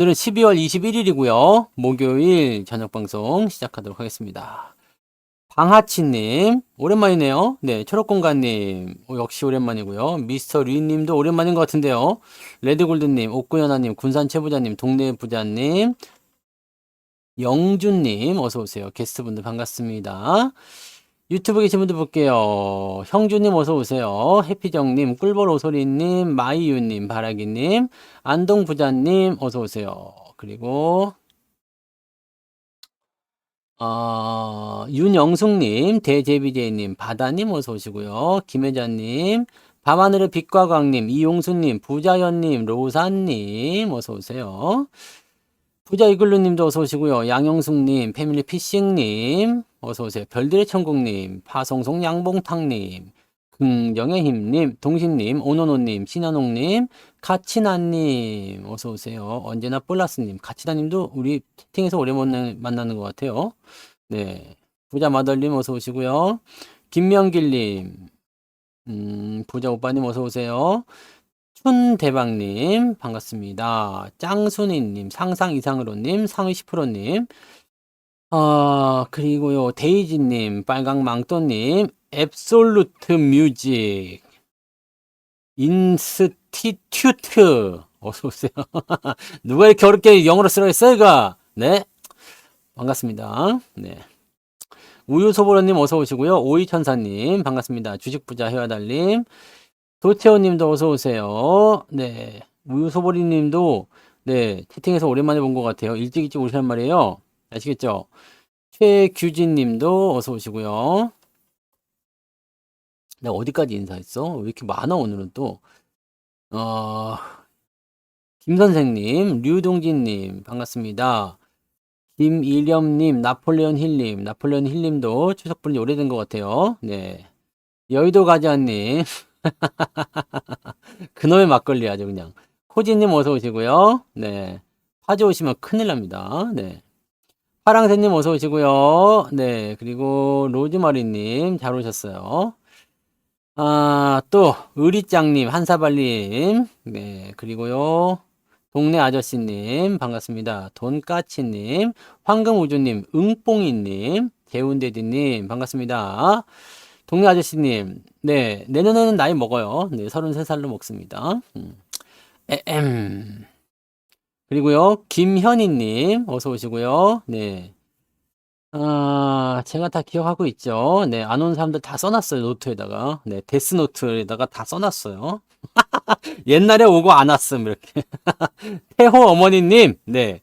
오늘은 12월 21일이고요. 목요일 저녁 방송 시작하도록 하겠습니다. 방하치님, 오랜만이네요. 네, 초록공간님, 역시 오랜만이고요. 미스터 류님도 오랜만인 것 같은데요. 레드골드님, 옥구연아님, 군산최부자님, 동네부자님, 영준님, 어서오세요. 게스트분들 반갑습니다. 유튜브 계신 분들 볼게요. 형주님 어서오세요. 해피정님, 꿀벌오소리님, 마이유님, 바라기님, 안동부자님 어서오세요. 그리고 윤영숙님, 대제비제이님, 바다님 어서오시고요. 김혜자님, 밤하늘의 빛과 광님, 이용수님, 부자연님, 로사님 어서오세요. 부자 이글루님도 어서 오시고요. 양영숙님, 패밀리 피싱님, 어서 오세요. 별들의 천국님, 파송송 양봉탕님, 긍정의 힘님, 동신님, 오노노님, 신현옥님, 가치나님, 어서 오세요. 언제나 플러스님, 가치나님도 우리 채팅에서 오랜만에 만나는 것 같아요. 네, 부자 마덜님 어서 오시고요. 김명길님, 부자 오빠님 어서 오세요. 춘대박님 반갑습니다. 짱순이님, 상상 이상으로님, 상위 10%님, 그리고요 데이지님, 빨강망토님, 앱솔루트 뮤직, 인스티튜트 어서 오세요. 누가 이렇게 어렵게 영어로 쓰라고 했어요, 이거? 네, 반갑습니다. 네. 우유소보로님 어서 오시고요. 오이천사님 반갑습니다. 주식부자 해와달님, 도태호님도 어서 오세요. 네, 우유소보리님도 네 채팅에서 오랜만에 본 것 같아요. 일찍 오시란 말이에요. 아시겠죠? 최규진님도 어서 오시고요. 내가 어디까지 인사했어? 왜 이렇게 많아 오늘은 또? 어, 김선생님, 류동진님 반갑습니다. 김일염님, 나폴레온 힐님도 추석 분이 오래된 것 같아요. 네, 여의도 가자님. 그놈의 막걸리 아주 그냥. 코지님 어서 오시고요. 네. 화재 오시면 큰일 납니다. 네. 파랑새님 어서 오시고요. 네. 그리고 로즈마리님 잘 오셨어요. 또 의리짱님, 한사발님. 네. 그리고요. 동네 아저씨님 반갑습니다. 돈까치님, 황금우주님, 응뽕이님, 재운데디님 반갑습니다. 동네 아저씨님, 네, 내년에는 나이 먹어요. 네, 33살로 먹습니다. 에엠. 그리고요, 김현희님, 어서 오시고요. 네. 제가 다 기억하고 있죠. 네, 안 온 사람들 다 써놨어요, 노트에다가. 네, 데스노트에다가 다 써놨어요. 옛날에 오고 안 왔음, 이렇게. 태호 어머니님, 네.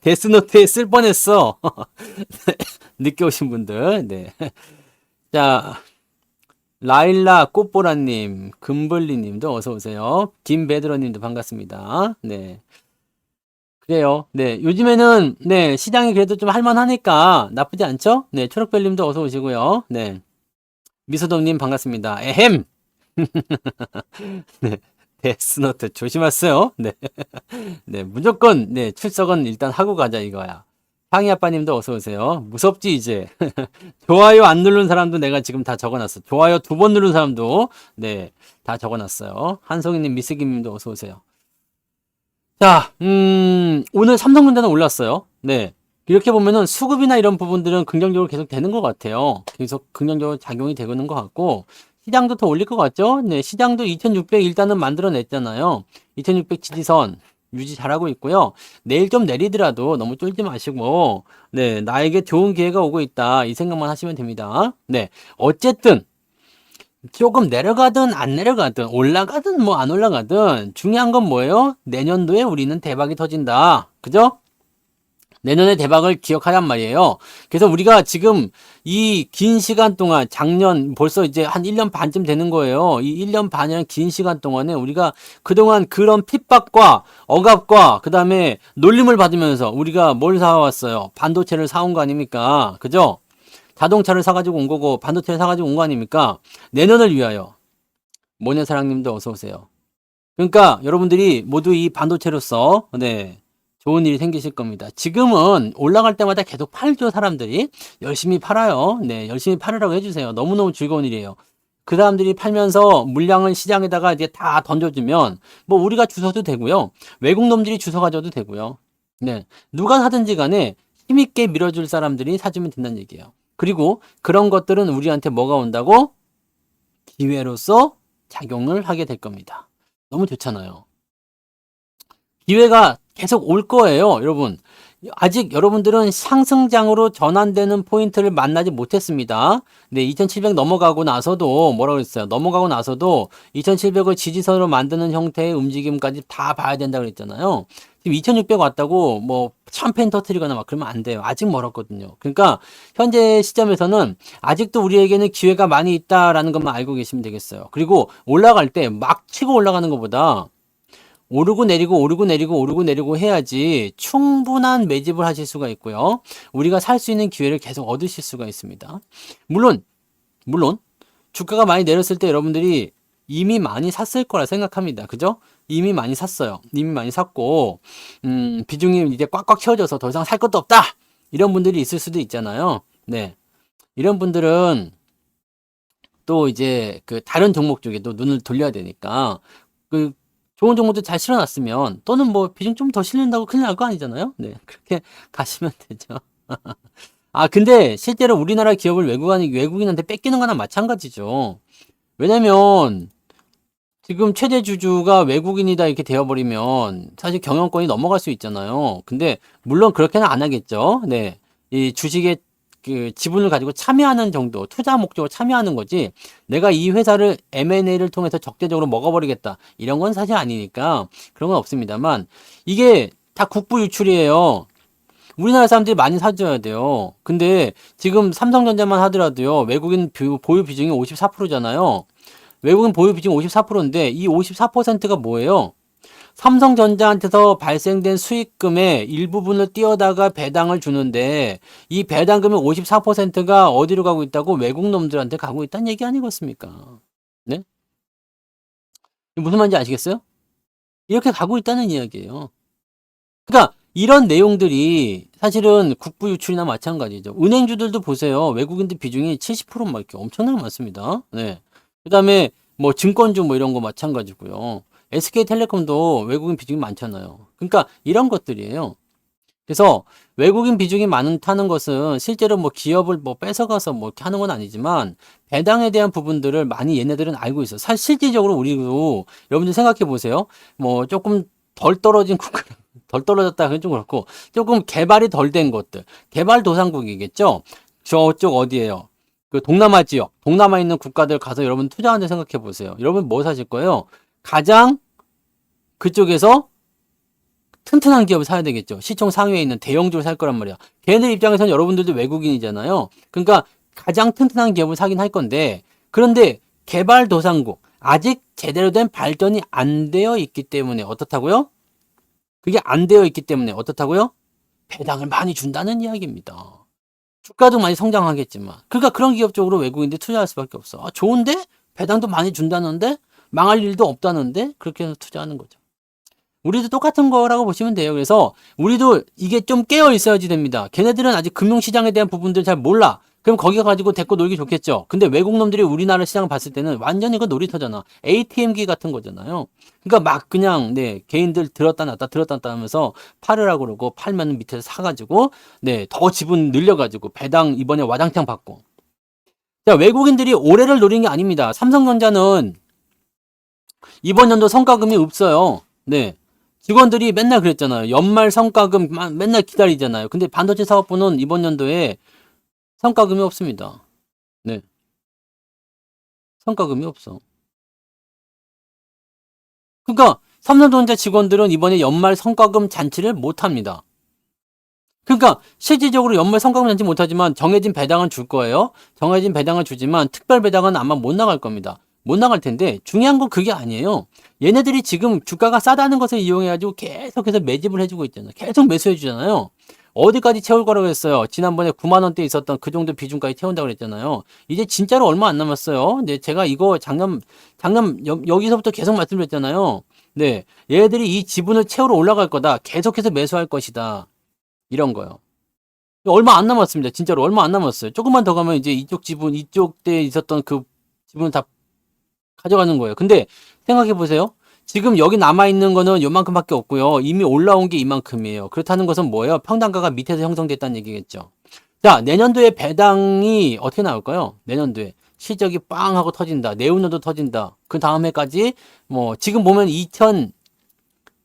데스노트에 쓸 뻔했어. 늦게 오신 분들, 네. 자, 라일라 꽃보라님, 금블리님도 어서 오세요. 김베드로님도 반갑습니다. 네, 그래요. 네, 요즘에는 네 시장이 그래도 좀 할만하니까 나쁘지 않죠? 네, 초록별님도 어서 오시고요. 네, 미소돔님 반갑습니다. 에헴. 네, 데스노트 조심하세요. 네, 네, 무조건 네 출석은 일단 하고 가자 이거야. 상희 아빠님도 어서 오세요. 무섭지 이제. 좋아요 안 누른 사람도 내가 지금 다 적어놨어. 좋아요 2번 누른 사람도 네 다 적어놨어요. 한송이님, 미스김님도 어서 오세요. 자, 오늘 삼성전자는 올랐어요. 네. 이렇게 보면은 수급이나 이런 부분들은 긍정적으로 계속 되는 것 같아요. 계속 긍정적으로 작용이 되는 것 같고, 시장도 더 올릴 것 같죠? 네, 시장도 2600 일단은 만들어냈잖아요. 2600 지지선 유지 잘하고 있고요. 내일 좀 내리더라도 너무 쫄지 마시고, 네, 나에게 좋은 기회가 오고 있다. 이 생각만 하시면 됩니다. 네, 어쨌든, 조금 내려가든 안 내려가든 올라가든 뭐 안 올라가든 중요한 건 뭐예요? 내년도에 우리는 대박이 터진다. 그죠? 내년의 대박을 기억하란 말이에요. 그래서 우리가 지금 이 긴 시간 동안 작년 벌써 이제 한 1년 반쯤 되는 거예요. 이 1년 반이라는 긴 시간 동안에 우리가 그동안 그런 핍박과 억압과 그다음에 놀림을 받으면서 우리가 뭘 사왔어요? 반도체를 사온 거 아닙니까? 그죠? 자동차를 사가지고 온 거고 반도체를 사가지고 온 거 아닙니까? 내년을 위하여. 모녀사랑님도 어서 오세요. 그러니까 여러분들이 모두 이 반도체로서 네 좋은 일이 생기실 겁니다. 지금은 올라갈 때마다 계속 팔죠. 사람들이 열심히 팔아요. 네, 열심히 팔으라고 해주세요. 너무너무 즐거운 일이에요. 그 사람들이 팔면서 물량을 시장에다가 이제 다 던져주면 뭐 우리가 주워도 되고요. 외국 놈들이 주워 가져도 되고요. 네. 누가 사든지 간에 힘있게 밀어줄 사람들이 사주면 된다는 얘기예요. 그리고 그런 것들은 우리한테 뭐가 온다고? 기회로서 작용을 하게 될 겁니다. 너무 좋잖아요. 기회가 계속 올 거예요, 여러분. 아직 여러분들은 상승장으로 전환되는 포인트를 만나지 못했습니다. 네, 2700 넘어가고 나서도 뭐라고 그랬어요? 넘어가고 나서도 2700을 지지선으로 만드는 형태의 움직임까지 다 봐야 된다고 그랬잖아요. 지금 2600 왔다고 뭐 샴페인 터트리거나 막 그러면 안 돼요. 아직 멀었거든요. 그러니까 현재 시점에서는 아직도 우리에게는 기회가 많이 있다라는 것만 알고 계시면 되겠어요. 그리고 올라갈 때 막 치고 올라가는 것보다 오르고 내리고 오르고 내리고 오르고 내리고 해야지 충분한 매집을 하실 수가 있고요. 우리가 살 수 있는 기회를 계속 얻으실 수가 있습니다. 물론 주가가 많이 내렸을 때 여러분들이 이미 많이 샀을 거라 생각합니다. 그죠? 이미 많이 샀어요. 이미 많이 샀고 비중이 이제 꽉꽉 채워져서 더 이상 살 것도 없다. 이런 분들이 있을 수도 있잖아요. 네. 이런 분들은 또 이제 그 다른 종목 쪽에 또 눈을 돌려야 되니까 그 좋은 종목도 잘 실어놨으면 또는 뭐 비중 좀 더 실린다고 큰일 날 거 아니잖아요. 네, 그렇게 가시면 되죠. 아, 근데 실제로 우리나라 기업을 외국인한테 뺏기는 거나 마찬가지죠. 왜냐면 지금 최대 주주가 외국인이다 이렇게 되어버리면 사실 경영권이 넘어갈 수 있잖아요. 근데 물론 그렇게는 안 하겠죠. 네, 이 주식에 그 지분을 가지고 참여하는 정도, 투자 목적으로 참여하는 거지. 내가 이 회사를 M&A를 통해서 적대적으로 먹어버리겠다. 이런 건 사실 아니니까 그런 건 없습니다만 이게 다 국부 유출이에요. 우리나라 사람들이 많이 사줘야 돼요. 근데 지금 삼성전자만 하더라도요. 외국인 보유 비중이 54%잖아요. 외국인 보유 비중 54%인데 이 54%가 뭐예요? 삼성전자한테서 발생된 수익금의 일부분을 띄어다가 배당을 주는데 이 배당금의 54%가 어디로 가고 있다고? 외국 놈들한테 가고 있다는 얘기 아니겠습니까? 네? 무슨 말인지 아시겠어요? 이렇게 가고 있다는 이야기예요. 그러니까 이런 내용들이 사실은 국부 유출이나 마찬가지죠. 은행주들도 보세요. 외국인들 비중이 70%막 이렇게 엄청나게 많습니다. 네. 그다음에 뭐 증권주 뭐 이런 거 마찬가지고요. SK텔레콤도 외국인 비중이 많잖아요. 그러니까 이런 것들이에요. 그래서 외국인 비중이 많다는 것은 실제로 뭐 기업을 뭐 뺏어가서 뭐 이렇게 하는 건 아니지만 배당에 대한 부분들을 많이 얘네들은 알고 있어요. 사실 실질적으로 우리도 여러분들 생각해 보세요. 뭐 조금 덜 떨어진 국가, 덜 떨어졌다 그건 좀 그렇고 조금 개발이 덜 된 것들, 개발도상국이겠죠. 저쪽 어디예요? 그 동남아 지역, 동남아에 있는 국가들 가서 여러분 투자하는데 생각해 보세요. 여러분 뭐 사실 거예요? 가장 그쪽에서 튼튼한 기업을 사야 되겠죠. 시총 상위에 있는 대형주를 살 거란 말이야. 걔네들 입장에서는 여러분들도 외국인이잖아요. 그러니까 가장 튼튼한 기업을 사긴 할 건데 그런데 개발도상국 아직 제대로 된 발전이 안 되어 있기 때문에 어떻다고요? 그게 안 되어 있기 때문에 어떻다고요? 배당을 많이 준다는 이야기입니다. 주가도 많이 성장하겠지만 그러니까 그런 기업 쪽으로 외국인들이 투자할 수밖에 없어. 아, 좋은데? 배당도 많이 준다는데? 망할 일도 없다는데? 그렇게 해서 투자하는 거죠. 우리도 똑같은 거라고 보시면 돼요. 그래서 우리도 이게 좀 깨어 있어야지 됩니다. 걔네들은 아직 금융시장에 대한 부분들 잘 몰라. 그럼 거기 가지고 데리고 놀기 좋겠죠. 근데 외국 놈들이 우리나라 시장을 봤을 때는 완전히 그 놀이터잖아. ATM기 같은 거잖아요. 그러니까 막 그냥 네 개인들 들었다 놨다 들었다 놨다 하면서 팔으라고 그러고 팔면 밑에서 사가지고 네 더 지분 늘려가지고 배당 이번에 와장창 받고. 자, 외국인들이 올해를 노린 게 아닙니다. 삼성전자는 이번 연도 성과금이 없어요. 네. 직원들이 맨날 그랬잖아요. 연말 성과금 맨날 기다리잖아요. 근데 반도체 사업부는 이번 연도에 성과금이 없습니다. 네. 성과금이 없어. 그러니까 삼성전자 직원들은 이번에 연말 성과금 잔치를 못 합니다. 그러니까 실질적으로 연말 성과금 잔치 못 하지만 정해진 배당은 줄 거예요. 정해진 배당을 주지만 특별 배당은 아마 못 나갈 겁니다. 못 나갈 텐데 중요한 건 그게 아니에요. 얘네들이 지금 주가가 싸다는 것을 이용해가지고 계속해서 매집을 해주고 있잖아요. 계속 매수해주잖아요. 어디까지 채울 거라고 했어요. 지난번에 9만 원대 있었던 그 정도 비중까지 채운다고 그랬잖아요. 이제 진짜로 얼마 안 남았어요. 네, 제가 이거 여기서부터 계속 말씀드렸잖아요. 네, 얘네들이 이 지분을 채우러 올라갈 거다. 계속해서 매수할 것이다. 이런 거요. 얼마 안 남았습니다. 진짜로 얼마 안 남았어요. 조금만 더 가면 이제 이쪽 지분, 이쪽 때 있었던 그 지분을 다 가져가는 거예요. 근데 생각해 보세요. 지금 여기 남아있는 거는 요만큼밖에 없고요. 이미 올라온 게 이만큼이에요. 그렇다는 것은 뭐예요? 평단가가 밑에서 형성됐다는 얘기겠죠. 자, 내년도에 배당이 어떻게 나올까요? 내년도에. 실적이 빵 하고 터진다. 내후년도 터진다. 그 다음 해까지, 뭐, 지금 보면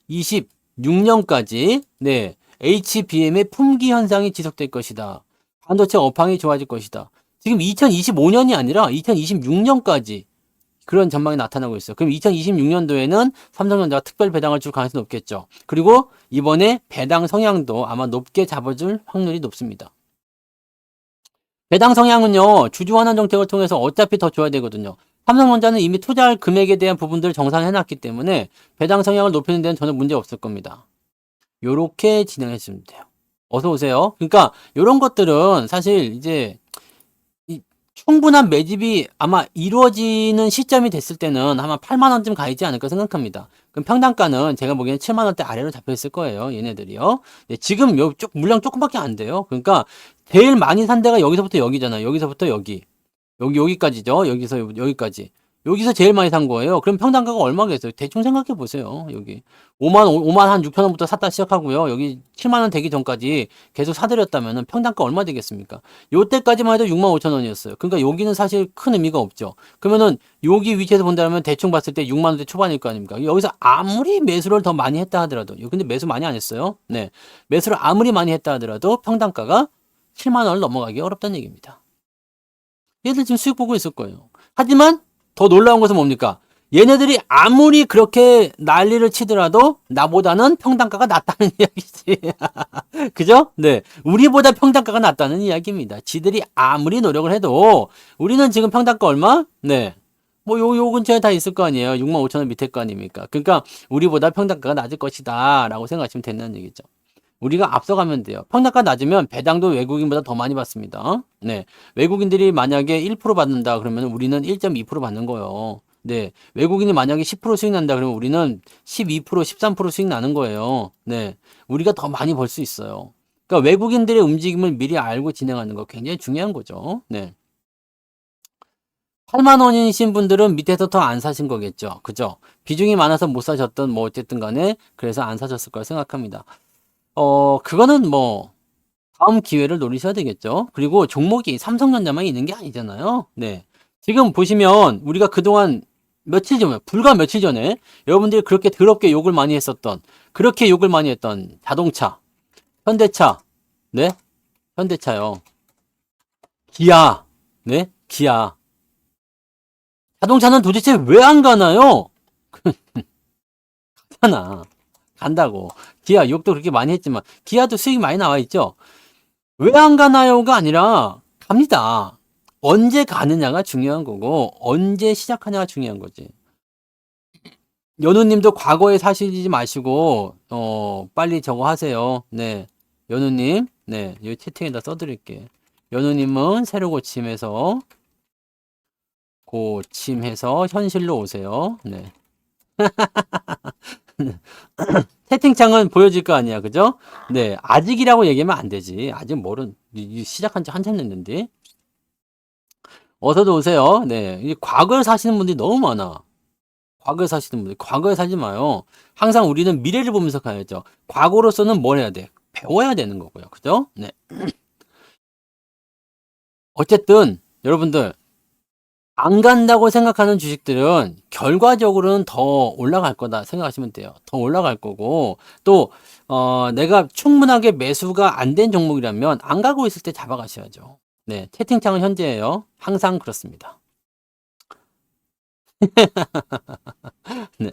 2026년까지, 네, HBM의 품귀 현상이 지속될 것이다. 반도체 업황이 좋아질 것이다. 지금 2025년이 아니라 2026년까지 그런 전망이 나타나고 있어요. 그럼 2026년도에는 삼성전자가 특별 배당을 줄 가능성이 높겠죠. 그리고 이번에 배당 성향도 아마 높게 잡아줄 확률이 높습니다. 배당 성향은요, 주주 환원 정책을 통해서 어차피 더 줘야 되거든요. 삼성전자는 이미 투자할 금액에 대한 부분들을 정산해놨기 때문에 배당 성향을 높이는 데는 전혀 문제 없을 겁니다. 요렇게 진행했으면 돼요. 어서 오세요. 그러니까 요런 것들은 사실 이제 충분한 매집이 아마 이루어지는 시점이 됐을 때는 아마 8만 원쯤 가 있지 않을까 생각합니다. 그럼 평단가는 제가 보기에는 7만 원대 아래로 잡혀 있을 거예요. 얘네들이요. 네, 지금 물량 조금밖에 안 돼요. 그러니까 제일 많이 산 데가 여기서부터 여기잖아요. 여기서부터 여기. 여기까지죠. 여기서 여기까지. 여기서 제일 많이 산 거예요. 그럼 평단가가 얼마겠어요? 대충 생각해 보세요. 여기 5만 한 6천 원부터 샀다 시작하고요. 여기 7만 원 되기 전까지 계속 사들였다면 평단가 얼마 되겠습니까? 요때까지만 해도 6만 5천 원이었어요. 그러니까 여기는 사실 큰 의미가 없죠. 그러면은 여기 위치에서 본다면 대충 봤을 때 6만 원대 초반일 거 아닙니까? 여기서 아무리 매수를 더 많이 했다 하더라도, 근데 매수 많이 안 했어요. 네, 매수를 아무리 많이 했다 하더라도 평단가가 7만 원을 넘어가기 어렵다는 얘기입니다. 얘들 지금 수익 보고 있을 거예요. 하지만 더 놀라운 것은 뭡니까? 얘네들이 아무리 그렇게 난리를 치더라도 나보다는 평단가가 낫다는 이야기지. 그죠? 네. 우리보다 평단가가 낫다는 이야기입니다. 지들이 아무리 노력을 해도 우리는 지금 평단가 얼마? 네. 뭐 요 근처에 다 있을 거 아니에요. 6만 5천 원 밑에 거 아닙니까? 그러니까 우리보다 평단가가 낮을 것이다 라고 생각하시면 된다는 얘기죠. 우리가 앞서가면 돼요. 평단가 낮으면 배당도 외국인보다 더 많이 받습니다. 네. 외국인들이 만약에 1% 받는다 그러면 우리는 1.2% 받는 거예요. 네. 외국인이 만약에 10% 수익 난다 그러면 우리는 12%, 13% 수익 나는 거예요. 네. 우리가 더 많이 벌 수 있어요. 그러니까 외국인들의 움직임을 미리 알고 진행하는 거 굉장히 중요한 거죠. 네. 8만 원이신 분들은 밑에서 더 안 사신 거겠죠. 그죠? 비중이 많아서 못 사셨던 뭐 어쨌든 간에 그래서 안 사셨을 거라 생각합니다. 그거는 뭐, 다음 기회를 노리셔야 되겠죠. 그리고 종목이 삼성전자만 있는 게 아니잖아요. 네. 지금 보시면, 우리가 그동안 불과 며칠 전에, 여러분들이 그렇게 더럽게 욕을 많이 했었던, 그렇게 욕을 많이 했던 자동차, 현대차, 네? 현대차요. 기아, 네? 기아. 자동차는 도대체 왜 안 가나요? 가잖아. 간다고. 기아 욕도 그렇게 많이 했지만 기아도 수익이 많이 나와 있죠. 왜 안 가나요가 아니라 갑니다. 언제 가느냐가 중요한 거고 언제 시작하냐가 중요한 거지. 연우님도 과거에 사시지 마시고 빨리 저거 하세요. 네, 연우님, 네, 여기 채팅에다 써드릴게. 연우님은 새로 고침해서 현실로 오세요. 네. 채팅창은 보여질 거 아니야, 그죠? 네, 아직이라고 얘기하면 안 되지. 아직 시작한 지 한참 됐는데. 어서도 오세요. 네, 이 과거에 사시는 분들이 너무 많아. 과거에 사시는 분들, 과거에 살지 마요. 항상 우리는 미래를 보면서 가야죠. 과거로서는 뭘 해야 돼? 배워야 되는 거고요, 그죠? 네. 어쨌든 여러분들 안 간다고 생각하는 주식들은 결과적으로는 더 올라갈 거다 생각하시면 돼요. 더 올라갈 거고 또 내가 충분하게 매수가 안 된 종목이라면 안 가고 있을 때 잡아가셔야죠. 네, 채팅창은 현재예요. 항상 그렇습니다. 네.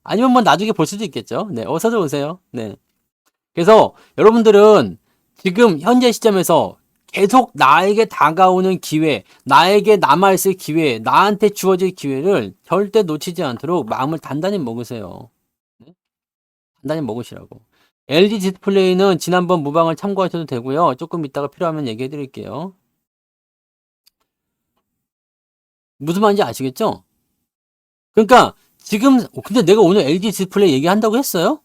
아니면 뭐 나중에 볼 수도 있겠죠. 네, 어서들 오세요. 네. 그래서 여러분들은 지금 현재 시점에서 계속 나에게 다가오는 기회, 나에게 남아있을 기회, 나한테 주어질 기회를 절대 놓치지 않도록 마음을 단단히 먹으세요. 네? 단단히 먹으시라고. LG 디스플레이는 지난번 무방을 참고하셔도 되고요. 조금 이따가 필요하면 얘기해 드릴게요. 무슨 말인지 아시겠죠? 그러니까 지금 근데 내가 오늘 LG 디스플레이 얘기한다고 했어요?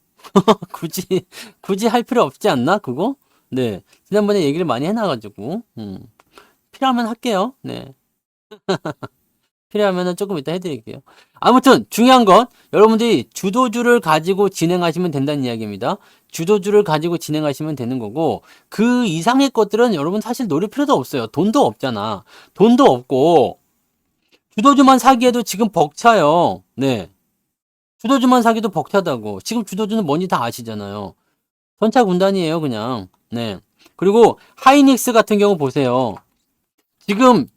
굳이 할 필요 없지 않나 그거? 네, 지난번에 얘기를 많이 해놔가지고 필요하면 할게요. 네. 필요하면은 조금 이따 해드릴게요. 아무튼 중요한 건 여러분들이 주도주를 가지고 진행하시면 된다는 이야기입니다. 주도주를 가지고 진행하시면 되는 거고 그 이상의 것들은 여러분 사실 노릴 필요도 없어요. 돈도 없잖아. 돈도 없고 주도주만 사기에도 지금 벅차요. 네. 주도주만 사기도 벅차다고. 지금 주도주는 뭔지 다 아시잖아요. 전차 군단이에요, 그냥. 네. 그리고 하이닉스 같은 경우 보세요. 지금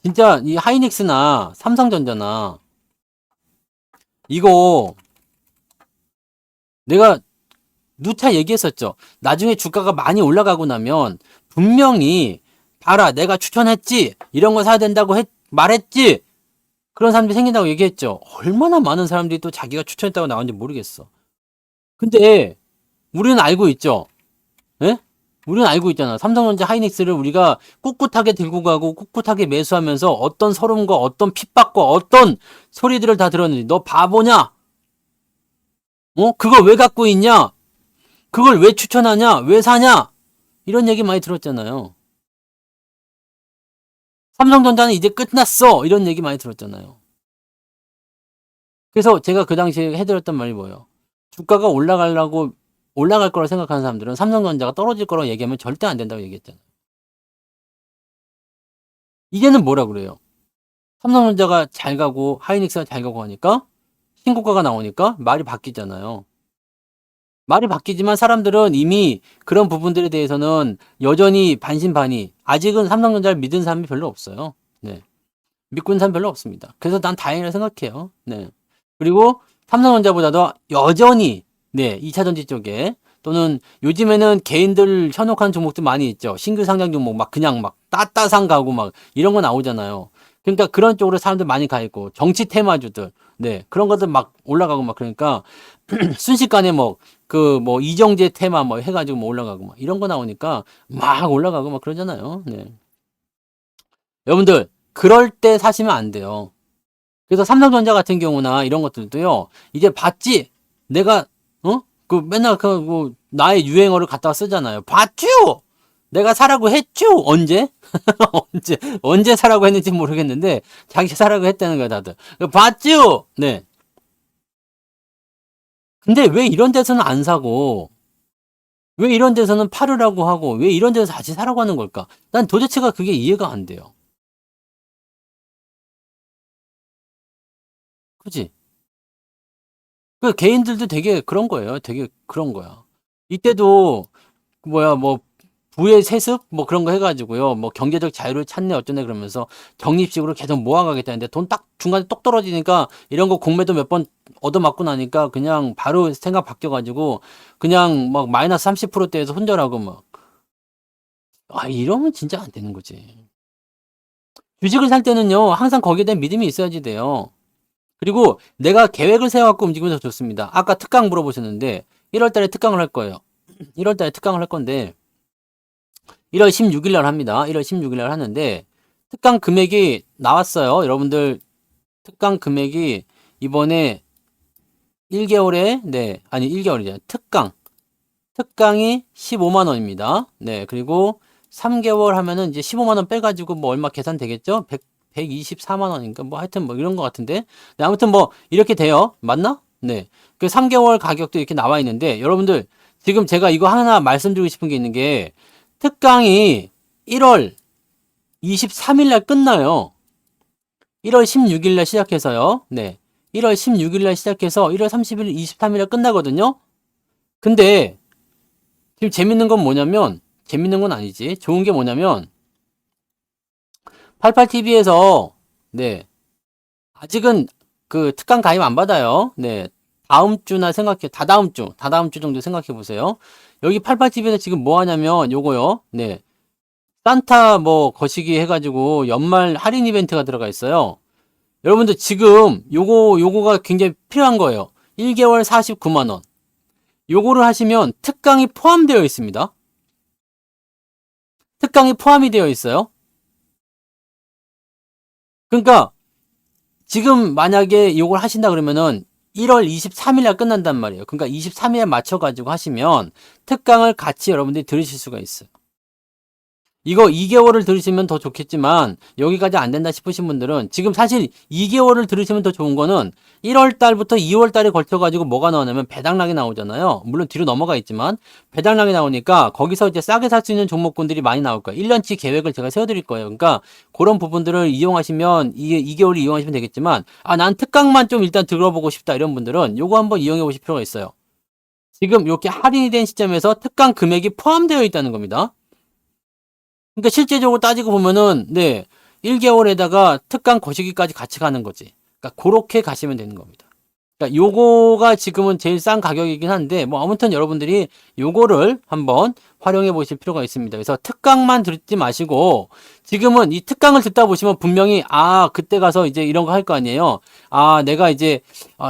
진짜 이 하이닉스나 삼성전자나 이거 내가 누차 얘기했었죠. 나중에 주가가 많이 올라가고 나면 분명히 봐라 내가 추천했지 이런 거 사야 된다고 말했지 그런 사람들이 생긴다고 얘기했죠. 얼마나 많은 사람들이 또 자기가 추천했다고 나왔는지 모르겠어. 근데 우리는 알고 있죠. 예? 우리는 알고 있잖아. 삼성전자 하이닉스를 우리가 꿋꿋하게 들고 가고 꿋꿋하게 매수하면서 어떤 서름과 어떤 핍박과 어떤 소리들을 다 들었는지 너 바보냐? 그걸 왜 갖고 있냐? 그걸 왜 추천하냐? 왜 사냐? 이런 얘기 많이 들었잖아요. 삼성전자는 이제 끝났어. 이런 얘기 많이 들었잖아요. 그래서 제가 그 당시에 해드렸던 말이 뭐예요? 주가가 올라갈 거라고 생각하는 사람들은 삼성전자가 떨어질 거라고 얘기하면 절대 안 된다고 얘기했잖아요. 이제는 뭐라 그래요? 삼성전자가 잘 가고 하이닉스가 잘 가고 하니까 신고가가 나오니까 말이 바뀌잖아요. 말이 바뀌지만 사람들은 이미 그런 부분들에 대해서는 여전히 반신반의. 아직은 삼성전자를 믿은 사람이 별로 없어요. 네. 믿고 있는 사람 별로 없습니다. 그래서 난 다행이라 생각해요. 네. 그리고 삼성전자보다도 여전히 네, 2차전지 쪽에 또는 요즘에는 개인들 현혹하는 종목들 많이 있죠. 신규 상장 종목 막 그냥 막 따따상 가고 막 이런 거 나오잖아요. 그러니까 그런 쪽으로 사람들 많이 가 있고 정치 테마주들 네, 그런 것들 막 올라가고 막 그러니까 순식간에 뭐 이정재 테마 뭐 해가지고 뭐 올라가고 막 이런 거 나오니까 막 올라가고 막 그러잖아요. 네. 여러분들 그럴 때 사시면 안 돼요. 그래서 삼성전자 같은 경우나 이런 것들도요. 이제 봤지? 내가 그 맨날 뭐 나의 유행어를 갖다가 쓰잖아요. 봤죠? 내가 사라고 했죠? 언제? 언제 사라고 했는지 모르겠는데 자기 사라고 했다는 거야 다들. 봤죠? 네. 근데 왜 이런 데서는 안 사고 왜 이런 데서는 팔으라고 하고 왜 이런 데서 다시 사라고 하는 걸까? 난 도대체가 그게 이해가 안 돼요. 그지? 그 개인들도 되게 그런 거예요. 되게 그런 거야. 이때도 뭐야 뭐 부의 세습 뭐 그런 거 해가지고요. 뭐 경제적 자유를 찾네 어쩌네 그러면서 적립식으로 계속 모아가겠다는데 돈 딱 중간에 똑 떨어지니까 이런 거 공매도 몇 번 얻어맞고 나니까 그냥 바로 생각 바뀌어가지고 그냥 막 마이너스 30%대에서 손절하고 막 이러면 진짜 안 되는 거지. 주식을 살 때는요 항상 거기에 대한 믿음이 있어야지 돼요. 그리고 내가 계획을 세워갖고 움직이면 더 좋습니다. 아까 특강 물어보셨는데 1월 달에 특강을 할 거예요. 1월 달에 특강을 할 건데 1월 16일 날 합니다. 1월 16일 날 하는데 특강 금액이 나왔어요. 여러분들 특강 금액이 이번에 1개월에 1개월이죠. 특강이 15만 원입니다. 네. 그리고 3개월 하면은 이제 15만 원 빼가지고 뭐 얼마 계산 되겠죠? 124만 원인가 뭐 하여튼 뭐 이런 것 같은데. 네, 아무튼 뭐 이렇게 돼요. 맞나? 네. 그 3개월 가격도 이렇게 나와 있는데 여러분들 지금 제가 이거 하나 말씀드리고 싶은 게 있는 게 특강이 1월 23일 날 끝나요. 1월 16일 날 시작해서요. 네. 1월 16일 날 시작해서 1월 30일, 23일 날 끝나거든요. 근데 지금 재밌는 건 뭐냐면 재밌는 건 아니지. 좋은 게 뭐냐면 88TV에서 네. 아직은 그 특강 가입 안 받아요. 네. 다음 주나 다다음 주 정도 생각해 보세요. 여기 88TV에서 지금 뭐 하냐면 요거요. 네. 산타 뭐 거시기 해가지고 연말 할인 이벤트가 들어가 있어요. 여러분들 지금 요거가 굉장히 필요한 거예요. 1개월 49만원. 요거를 하시면 특강이 포함되어 있습니다. 특강이 포함이 되어 있어요. 그러니까 지금 만약에 요걸 하신다 그러면은 1월 23일 날 끝난단 말이에요. 그러니까 23일에 맞춰가지고 하시면 특강을 같이 여러분들이 들으실 수가 있어요. 이거 2개월을 들으시면 더 좋겠지만 여기까지 안 된다 싶으신 분들은 지금 사실 2개월을 들으시면 더 좋은 거는 1월 달부터 2월 달에 걸쳐 가지고 뭐가 나오냐면 배당락이 나오잖아요. 물론 뒤로 넘어가 있지만 배당락이 나오니까 거기서 이제 싸게 살 수 있는 종목군들이 많이 나올 거예요. 1년치 계획을 제가 세워 드릴 거예요. 그러니까 그런 부분들을 이용하시면 2개월을 이용하시면 되겠지만 난 특강만 좀 일단 들어보고 싶다 이런 분들은 요거 한번 이용해 보실 필요가 있어요. 지금 이렇게 할인이 된 시점에서 특강 금액이 포함되어 있다는 겁니다. 그러니까 실제적으로 따지고 보면은 1개월에다가 특강 거시기까지 같이 가는 거지. 그러니까 그렇게 가시면 되는 겁니다. 그러니까 요거가 지금은 제일 싼 가격이긴 한데 뭐 아무튼 여러분들이 요거를 한번 활용해 보실 필요가 있습니다. 그래서 특강만 듣지 마시고 지금은 이 특강을 듣다 보시면 분명히 그때 가서 이제 이런 거 할 거 아니에요. 내가 이제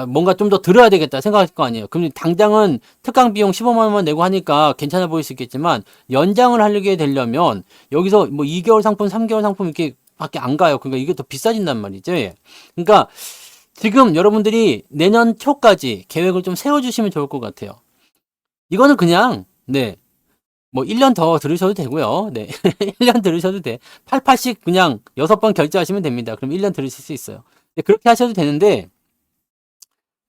뭔가 좀 더 들어야 되겠다 생각할 거 아니에요. 그럼 당장은 특강 비용 15만 원만 내고 하니까 괜찮아 보일 수 있겠지만 연장을 하게 되려면 여기서 뭐 2개월 상품, 3개월 상품 이렇게 밖에 안 가요. 그러니까 이게 더 비싸진단 말이죠. 그러니까 지금 여러분들이 내년 초까지 계획을 좀 세워주시면 좋을 것 같아요. 이거는 그냥, 뭐 1년 더 들으셔도 되고요. 1년 들으셔도 돼. 88씩 그냥 6번 결제하시면 됩니다. 그럼 1년 들으실 수 있어요. 그렇게 하셔도 되는데,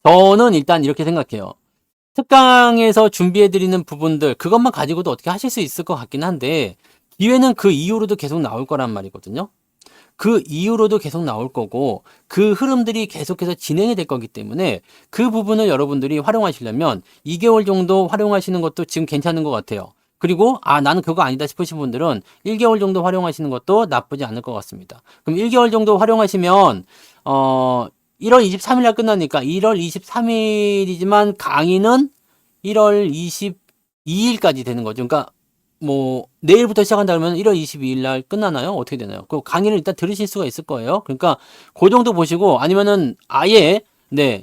저는 일단 이렇게 생각해요. 특강에서 준비해드리는 부분들, 그것만 가지고도 어떻게 하실 수 있을 것 같긴 한데, 기회는 그 이후로도 계속 나올 거란 말이거든요. 그 이후로도 계속 나올 거고 그 흐름들이 계속해서 진행이 될 거기 때문에 그 부분을 여러분들이 활용하시려면 2개월 정도 활용하시는 것도 지금 괜찮은 것 같아요. 그리고 나는 그거 아니다 싶으신 분들은 1개월 정도 활용하시는 것도 나쁘지 않을 것 같습니다. 그럼 1개월 정도 활용하시면 1월 23일 날 끝나니까 1월 23일이지만 강의는 1월 22일까지 되는 거죠. 그러니까 뭐 내일부터 시작한다 그러면 1월 22일 날 끝나나요? 어떻게 되나요? 그 강의를 일단 들으실 수가 있을 거예요. 그러니까 그 정도 보시고 아니면은 아예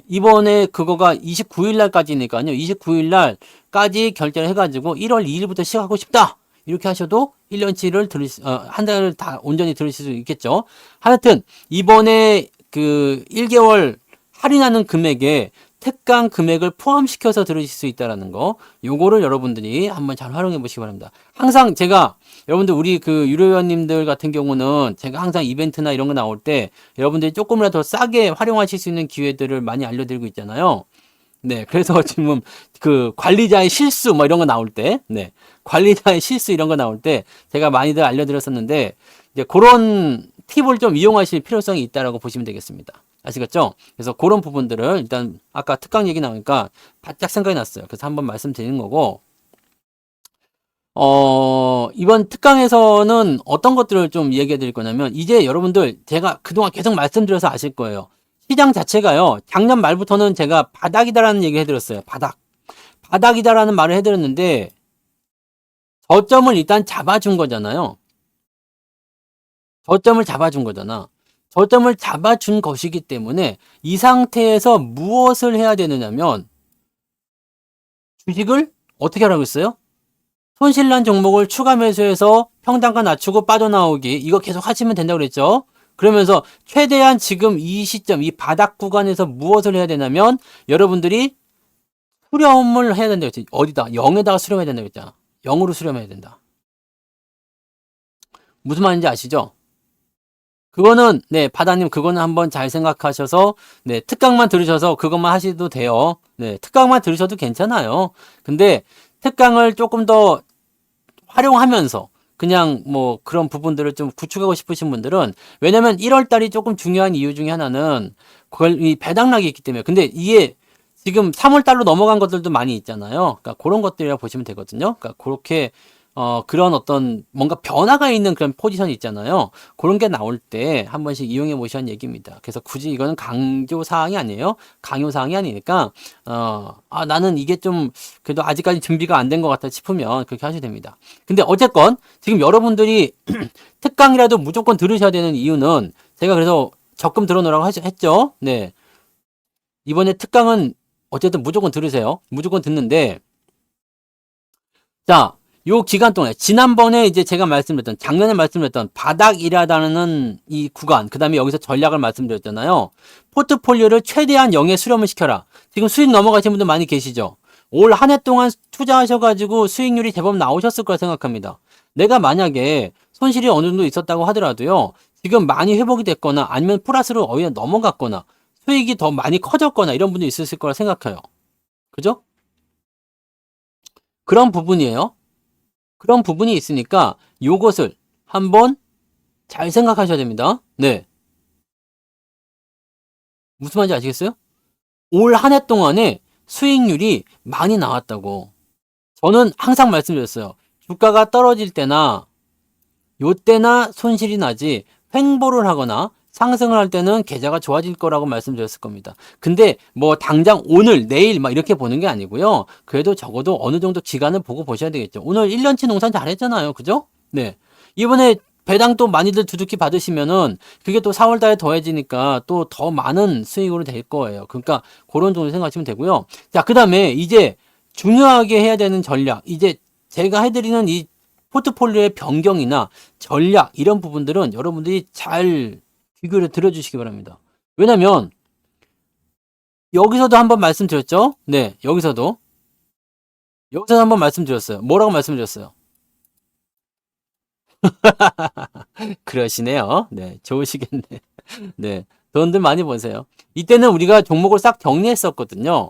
이번에 그거가 29일 날까지니까요. 29일 날까지 결제를 해가지고 1월 2일부터 시작하고 싶다. 이렇게 하셔도 1년치를 한 달을 다 온전히 들으실 수 있겠죠. 하여튼 이번에 그 1개월 할인하는 금액에 특강 금액을 포함시켜서 들으실 수 있다는 거, 요거를 여러분들이 한번 잘 활용해 보시기 바랍니다. 항상 제가 여러분들 우리 그 유료회원님들 같은 경우는 제가 항상 이벤트나 이런 거 나올 때 여러분들이 조금이라도 더 싸게 활용하실 수 있는 기회들을 많이 알려드리고 있잖아요. 그래서 지금 그 관리자의 실수 뭐 이런 거 나올 때, 관리자의 실수 이런 거 나올 때 제가 많이들 알려드렸었는데 이제 그런 팁을 좀 이용하실 필요성이 있다라고 보시면 되겠습니다. 아시겠죠? 그래서 그런 부분들을 일단 아까 특강 얘기 나오니까 바짝 생각이 났어요. 그래서 한번 말씀드리는 거고, 이번 특강에서는 어떤 것들을 좀 얘기해 드릴 거냐면, 이제 여러분들 제가 그동안 계속 말씀드려서 아실 거예요. 시장 자체가요, 작년 말부터는 제가 바닥이다라는 얘기 해드렸어요. 바닥이다라는 말을 해드렸는데, 저점을 일단 잡아준 거잖아요. 저점을 잡아준 거잖아. 저점을 잡아준 것이기 때문에 이 상태에서 무엇을 해야 되느냐면 주식을 어떻게 하라고 했어요? 손실난 종목을 추가 매수해서 평단가 낮추고 빠져나오기 이거 계속 하시면 된다고 그랬죠. 그러면서 최대한 지금 이 시점 이 바닥 구간에서 무엇을 해야 되냐면 여러분들이 수렴을 해야 된다고 했죠. 어디다? 0에다가 수렴해야 된다고 했잖아. 0으로 수렴해야 된다. 무슨 말인지 아시죠? 그거는 바다님 그거는 한번 잘 생각하셔서 특강만 들으셔서 그것만 하셔도 돼요. 특강만 들으셔도 괜찮아요. 근데 특강을 조금 더 활용하면서 그냥 뭐 그런 부분들을 좀 구축하고 싶으신 분들은 왜냐면 1월 달이 조금 중요한 이유 중에 하나는 이 배당락이 있기 때문에 근데 이게 지금 3월 달로 넘어간 것들도 많이 있잖아요. 그러니까 그런 것들이라고 보시면 되거든요. 그러니까 그렇게 그런 어떤 뭔가 변화가 있는 그런 포지션이 있잖아요. 그런 게 나올 때 한 번씩 이용해 보시라는 얘기입니다. 그래서 굳이 이거는 강조 사항이 아니에요. 강요 사항이 아니니까 나는 이게 좀 그래도 아직까지 준비가 안 된 것 같다 싶으면 그렇게 하셔도 됩니다. 근데 어쨌건 지금 여러분들이 특강이라도 무조건 들으셔야 되는 이유는 제가 그래서 적금 들어놓으라고 했죠. 이번에 특강은 어쨌든 무조건 들으세요. 무조건 듣는데 자, 요 기간 동안에 지난번에 이제 제가 말씀드렸던 작년에 말씀드렸던 바닥이라다는 이 구간 그 다음에 여기서 전략을 말씀드렸잖아요. 포트폴리오를 최대한 0에 수렴을 시켜라. 지금 수익 넘어가신 분들 많이 계시죠. 올 한 해 동안 투자하셔가지고 수익률이 제법 나오셨을 거라 생각합니다. 내가 만약에 손실이 어느 정도 있었다고 하더라도요. 지금 많이 회복이 됐거나 아니면 플러스로 오히려 넘어갔거나 수익이 더 많이 커졌거나 이런 분도 있으실 거라 생각해요. 그죠? 그런 부분이에요. 그런 부분이 있으니까 요것을 한번 잘 생각하셔야 됩니다. 네. 무슨 말인지 아시겠어요? 올 한 해 동안에 수익률이 많이 나왔다고. 저는 항상 말씀드렸어요. 주가가 떨어질 때나 요때나 손실이 나지 횡보를 하거나 상승을 할 때는 계좌가 좋아질 거라고 말씀드렸을 겁니다. 근데 뭐 당장 오늘 내일 막 이렇게 보는 게 아니고요. 그래도 적어도 어느 정도 기간을 보고 보셔야 되겠죠. 오늘 1년치 농산 잘했잖아요. 그죠? 네. 이번에 배당 또 많이들 두둑히 받으시면은 그게 또 4월 달에 더해지니까 또 더 많은 수익으로 될 거예요. 그러니까 그런 정도 생각하시면 되고요. 자, 그다음에 이제 중요하게 해야 되는 전략. 이제 제가 해드리는 이 포트폴리오의 변경이나 전략 이런 부분들은 여러분들이 잘 귀를 들어주시기 바랍니다. 왜냐면 여기서도 한번 말씀드렸죠? 네, 여기서도 한번 말씀드렸어요. 뭐라고 말씀드렸어요? 그러시네요. 네, 좋으시겠네. 네, 돈들 많이 버세요. 이때는 우리가 종목을 싹 정리했었거든요.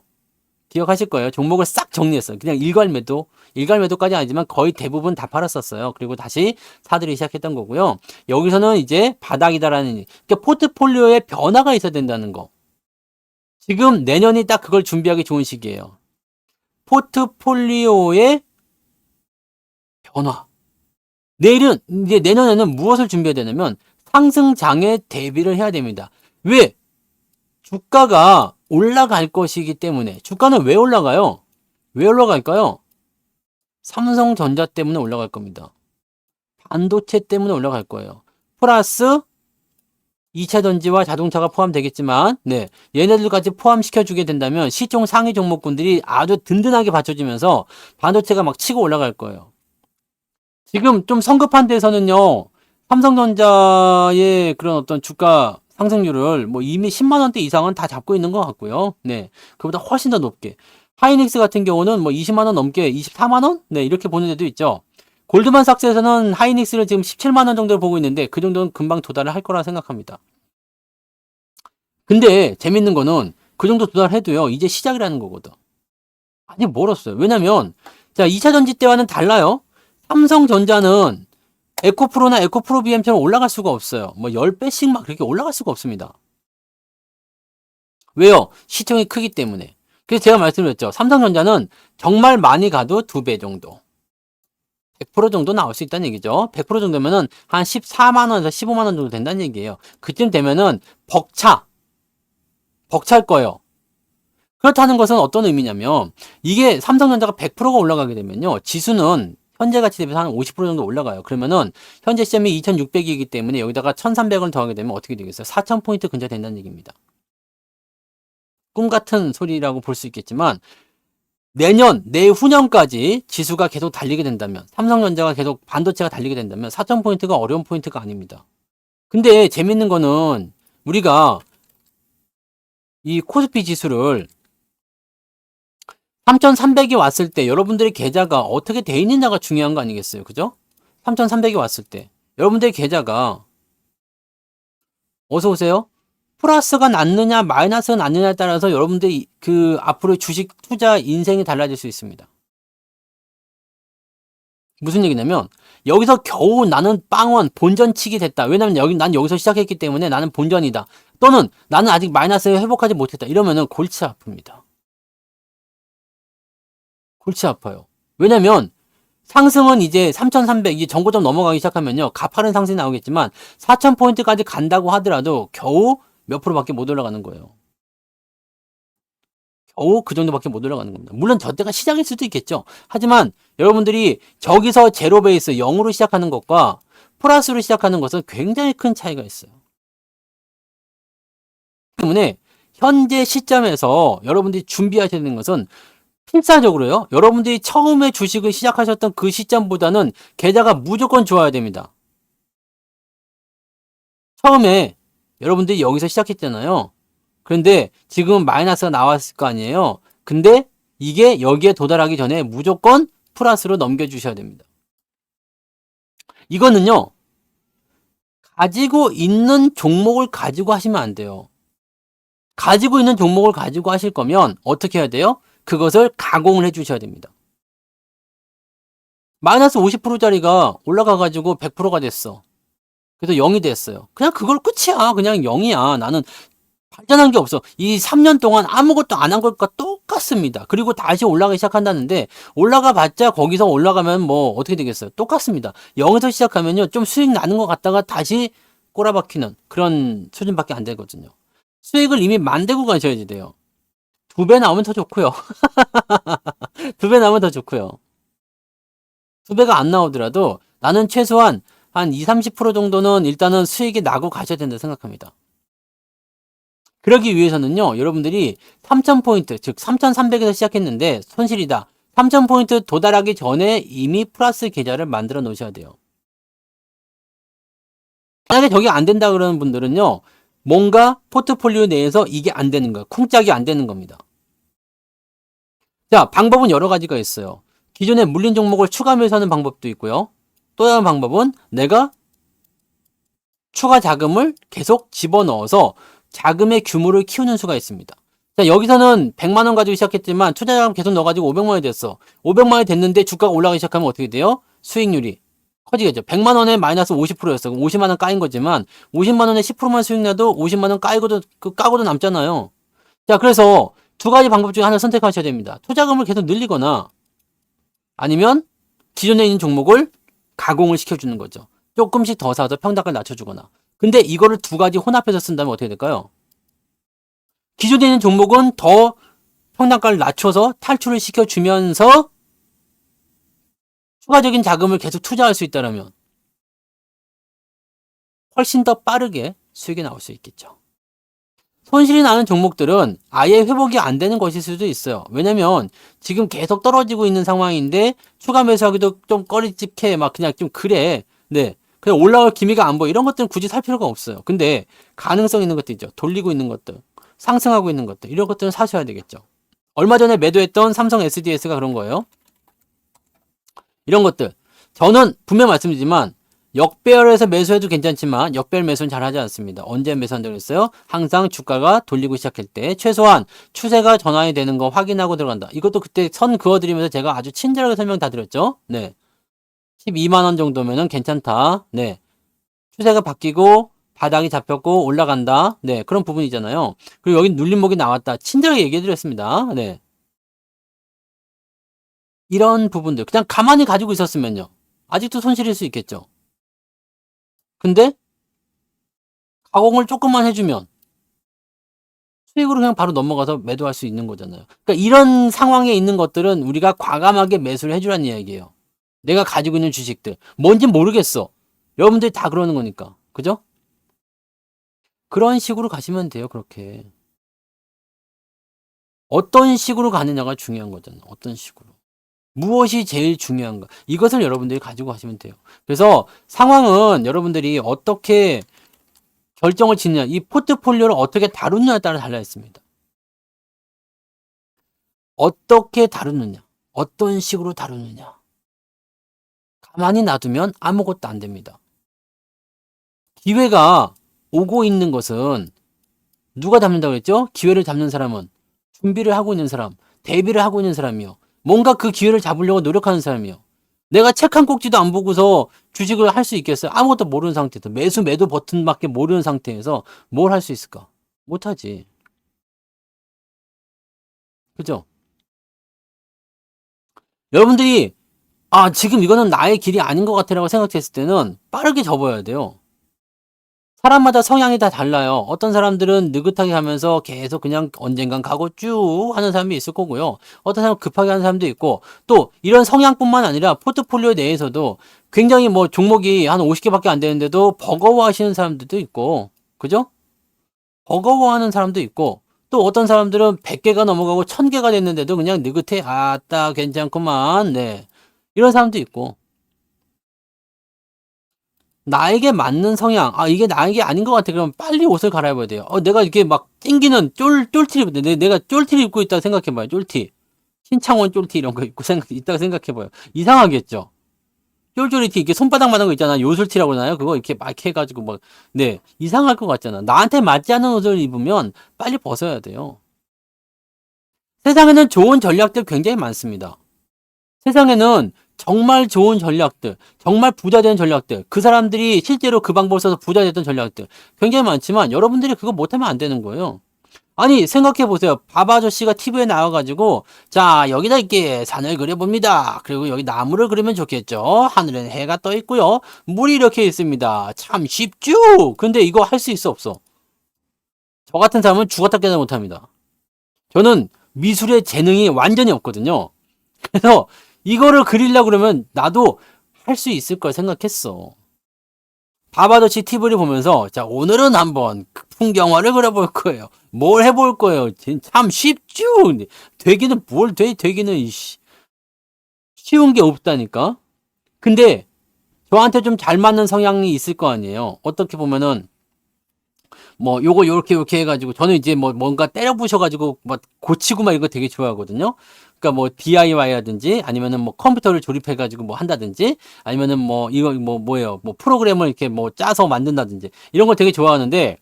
기억하실 거예요. 종목을 싹 정리했어요. 그냥 일괄매도까지 아니지만 거의 대부분 다 팔았었어요. 그리고 다시 사들이 시작했던 거고요. 여기서는 이제 바닥이다라는, 그러니까 포트폴리오에 변화가 있어야 된다는 거. 지금 내년이 딱 그걸 준비하기 좋은 시기예요. 포트폴리오의 변화. 이제 내년에는 무엇을 준비해야 되냐면 상승장에 대비를 해야 됩니다. 왜? 주가가 올라갈 것이기 때문에. 주가는 왜 올라가요? 왜 올라갈까요? 삼성전자 때문에 올라갈 겁니다. 반도체 때문에 올라갈 거예요. 플러스 2차 전지와 자동차가 포함되겠지만, 네, 얘네들까지 포함시켜주게 된다면 시총 상위 종목군들이 아주 든든하게 받쳐주면서 반도체가 막 치고 올라갈 거예요. 지금 좀 성급한 데서는요, 삼성전자의 그런 어떤 주가 상승률을 뭐 이미 10만 원대 이상은 다 잡고 있는 것 같고요. 네, 그보다 훨씬 더 높게. 하이닉스 같은 경우는 뭐 20만 원 넘게 24만 원? 네, 이렇게 보는 데도 있죠. 골드만삭스에서는 하이닉스를 지금 17만 원 정도를 보고 있는데 그 정도는 금방 도달을 할 거라 생각합니다. 근데 재밌는 거는 그 정도 도달해도요. 이제 시작이라는 거거든. 아직 멀었어요. 왜냐면 자, 2차 전지 때와는 달라요. 삼성전자는 에코프로나 에코프로 BM처럼 올라갈 수가 없어요. 뭐 10배씩 막 그렇게 올라갈 수가 없습니다. 왜요? 시총이 크기 때문에. 그래서 제가 말씀드렸죠. 삼성전자는 정말 많이 가도 2배 정도. 100% 정도 나올 수 있다는 얘기죠. 100% 정도면은 한 14만 원에서 15만 원 정도 된다는 얘기예요. 그쯤 되면은 벅찰 거예요. 그렇다는 것은 어떤 의미냐면 이게 삼성전자가 100%가 올라가게 되면요. 지수는 현재 가치 대비해서 한 50% 정도 올라가요. 그러면은 현재 시점이 2600이기 때문에 여기다가 1300을 더하게 되면 어떻게 되겠어요? 4000포인트 근처 된다는 얘기입니다. 꿈 같은 소리라고 볼 수 있겠지만 내년, 내후년까지 지수가 계속 달리게 된다면 삼성전자가 계속 반도체가 달리게 된다면 4000포인트가 어려운 포인트가 아닙니다. 근데 재밌는 거는 우리가 이 코스피 지수를 3300이 왔을 때 여러분들의 계좌가 어떻게 돼 있느냐가 중요한 거 아니겠어요? 그죠? 3300이 왔을 때 여러분들의 계좌가 어서 오세요. 플러스가 났느냐 마이너스가 났느냐에 따라서 여러분들이 그 앞으로 주식 투자 인생이 달라질 수 있습니다. 무슨 얘기냐면 여기서 겨우 나는 빵원 본전치기 됐다. 왜냐면 난 여기서 시작했기 때문에 나는 본전이다. 또는 나는 아직 마이너스에 회복하지 못했다. 이러면은 골치 아픕니다. 골치 아파요. 왜냐면 상승은 이제 3,300, 이제 정고점 넘어가기 시작하면요. 가파른 상승이 나오겠지만 4,000포인트까지 간다고 하더라도 겨우 몇 프로밖에 못 올라가는 거예요. 겨우 그 정도밖에 못 올라가는 겁니다. 물론 저때가 시작일 수도 있겠죠. 하지만 여러분들이 저기서 제로 베이스 0으로 시작하는 것과 플러스로 시작하는 것은 굉장히 큰 차이가 있어요. 때문에 현재 시점에서 여러분들이 준비하셔야 되는 것은 필사적으로요. 여러분들이 처음에 주식을 시작하셨던 그 시점보다는 계좌가 무조건 좋아야 됩니다. 처음에 여러분들이 여기서 시작했잖아요. 그런데 지금은 마이너스가 나왔을 거 아니에요. 근데 이게 여기에 도달하기 전에 무조건 플러스로 넘겨주셔야 됩니다. 이거는요. 가지고 있는 종목을 가지고 하시면 안 돼요. 가지고 있는 종목을 가지고 하실 거면 어떻게 해야 돼요? 그것을 가공을 해 주셔야 됩니다. 마이너스 50%짜리가 올라가가지고 100%가 됐어. 그래서 0이 됐어요. 그냥 그걸 끝이야. 그냥 0이야. 나는 발전한 게 없어. 이 3년 동안 아무것도 안 한 것과 똑같습니다. 그리고 다시 올라가기 시작한다는데 올라가 봤자 거기서 올라가면 뭐 어떻게 되겠어요? 똑같습니다. 0에서 시작하면요. 좀 수익 나는 것 같다가 다시 꼬라박히는 그런 수준밖에 안 되거든요. 수익을 이미 만들고 가셔야지 돼요. 2배 나오면 더 좋고요. 2배 나오면 더 좋고요. 2배가 안 나오더라도 나는 최소한 한 2, 30% 정도는 일단은 수익이 나고 가셔야 된다 생각합니다. 그러기 위해서는요, 여러분들이 3,000포인트, 즉 3,300에서 시작했는데 손실이다. 3,000포인트 도달하기 전에 이미 플러스 계좌를 만들어 놓으셔야 돼요. 만약에 저게 안 된다 그러는 분들은요, 뭔가 포트폴리오 내에서 이게 안 되는 거예요. 쿵짝이 안 되는 겁니다. 자, 방법은 여러 가지가 있어요. 기존에 물린 종목을 추가 매수하는 방법도 있고요. 또 다른 방법은 내가 추가 자금을 계속 집어넣어서 자금의 규모를 키우는 수가 있습니다. 자, 여기서는 100만 원 가지고 시작했지만 투자 자금 계속 넣어가지고 500만 원이 됐어. 500만 원이 됐는데 주가가 올라가기 시작하면 어떻게 돼요? 수익률이 커지겠죠. 100만 원에 마이너스 50%였어. 그럼 50만 원 까인 거지만 50만 원에 10%만 수익 나도 50만 원 까고도 남잖아요. 자, 그래서 두 가지 방법 중에 하나 선택하셔야 됩니다. 투자금을 계속 늘리거나 아니면 기존에 있는 종목을 가공을 시켜주는 거죠. 조금씩 더 사서 평단가를 낮춰주거나. 근데 이거를 두 가지 혼합해서 쓴다면 어떻게 될까요? 기존에 있는 종목은 더 평단가를 낮춰서 탈출을 시켜주면서 추가적인 자금을 계속 투자할 수 있다면 훨씬 더 빠르게 수익이 나올 수 있겠죠. 손실이 나는 종목들은 아예 회복이 안 되는 것일 수도 있어요. 왜냐면 지금 계속 떨어지고 있는 상황인데 추가 매수하기도 좀 꺼리직해. 막 그냥 좀 그래. 네. 그냥 올라올 기미가 안 보여. 이런 것들은 굳이 살 필요가 없어요. 근데 가능성 있는 것도 있죠. 돌리고 있는 것들, 상승하고 있는 것들, 이런 것들은 사셔야 되겠죠. 얼마 전에 매도했던 삼성 SDS가 그런 거예요. 이런 것들. 저는 분명 말씀드리지만 역배열에서 매수해도 괜찮지만 역배열 매수는 잘 하지 않습니다. 언제 매수한다고 했어요? 항상 주가가 돌리고 시작할 때 최소한 추세가 전환이 되는 거 확인하고 들어간다. 이것도 그때 선 그어드리면서 제가 아주 친절하게 설명 다 드렸죠. 네. 12만 원 정도면은 괜찮다. 네. 추세가 바뀌고 바닥이 잡혔고 올라간다. 네. 그런 부분이잖아요. 그리고 여기 눌림목이 나왔다. 친절하게 얘기해 드렸습니다. 네. 이런 부분들 그냥 가만히 가지고 있었으면요. 아직도 손실일 수 있겠죠. 근데 가공을 조금만 해주면 수익으로 그냥 바로 넘어가서 매도할 수 있는 거잖아요. 그러니까 이런 상황에 있는 것들은 우리가 과감하게 매수를 해주라는 이야기예요. 내가 가지고 있는 주식들 뭔지 모르겠어. 여러분들이 다 그러는 거니까. 그죠? 그런 식으로 가시면 돼요. 그렇게. 어떤 식으로 가느냐가 중요한 거잖아요. 어떤 식으로. 무엇이 제일 중요한가? 이것을 여러분들이 가지고 가시면 돼요. 그래서 상황은 여러분들이 어떻게 결정을 짓느냐, 이 포트폴리오를 어떻게 다루느냐에 따라 달라 있습니다. 어떻게 다루느냐, 어떤 식으로 다루느냐. 가만히 놔두면 아무것도 안 됩니다. 기회가 오고 있는 것은 누가 잡는다고 했죠? 기회를 잡는 사람은 준비를 하고 있는 사람, 대비를 하고 있는 사람이요. 뭔가 그 기회를 잡으려고 노력하는 사람이요. 내가 책 한 꼭지도 안 보고서 주식을 할 수 있겠어요? 아무것도 모르는 상태에서 매도 버튼밖에 모르는 상태에서 뭘 할 수 있을까? 못하지. 그죠? 여러분들이 지금 이거는 나의 길이 아닌 것 같아라고 생각했을 때는 빠르게 접어야 돼요. 사람마다 성향이 다 달라요. 어떤 사람들은 느긋하게 하면서 계속 그냥 언젠간 가고 쭉 하는 사람이 있을 거고요. 어떤 사람은 급하게 하는 사람도 있고, 또 이런 성향뿐만 아니라 포트폴리오 내에서도 굉장히 뭐 종목이 한 50개밖에 안 되는데도 버거워하시는 사람들도 있고, 그죠? 버거워하는 사람도 있고, 또 어떤 사람들은 100개가 넘어가고 1000개가 됐는데도 그냥 느긋해. 아따, 괜찮구만. 네. 이런 사람도 있고. 나에게 맞는 성향, 이게 나에게 아닌 것 같아. 그러면 빨리 옷을 갈아입어야 돼요. 내가 이렇게 막 땡기는 쫄티를 입는데, 내가 쫄티를 입고 있다고 생각해봐요. 쫄티. 신창원 쫄티 이런 거 있다고 생각해봐요. 이상하겠죠? 쫄쫄이 티, 이렇게 손바닥만한 거 있잖아. 요술티라고 하나요? 그거 이렇게 막 해가지고 막, 네. 이상할 것 같잖아. 나한테 맞지 않는 옷을 입으면 빨리 벗어야 돼요. 세상에는 좋은 전략들 굉장히 많습니다. 세상에는 정말 좋은 전략들, 정말 부자 된 전략들, 그 사람들이 실제로 그 방법을 써서 부자 됐던 전략들 굉장히 많지만 여러분들이 그거 못하면 안 되는 거예요. 아니 생각해 보세요. 밥 아저씨가 TV에 나와가지고 자 여기다 이렇게 산을 그려봅니다. 그리고 여기 나무를 그리면 좋겠죠. 하늘에는 해가 떠 있고요. 물이 이렇게 있습니다. 참 쉽죠? 근데 이거 할 수 있어 없어? 저 같은 사람은 죽었다 깨다 못합니다. 저는 미술의 재능이 완전히 없거든요. 그래서 이거를 그리려고 그러면 나도 할 수 있을 걸 생각했어. 바바더치 TV를 보면서 자 오늘은 한번 풍경화를 그려볼 거예요. 뭘 해볼 거예요. 참 쉽죠. 되기는 뭘 돼? 되기는 쉬운 게 없다니까. 근데 저한테 좀 잘 맞는 성향이 있을 거 아니에요. 어떻게 보면은 뭐 요거 요렇게 해가지고 저는 이제 뭐 뭔가 때려 부셔가지고 막 고치고 막 이거 되게 좋아하거든요. 그러니까 뭐 DIY라든지 아니면은 뭐 컴퓨터를 조립해가지고 뭐 한다든지 아니면은 뭐 이거 뭐 뭐예요 뭐 프로그램을 이렇게 뭐 짜서 만든다든지 이런 걸 되게 좋아하는데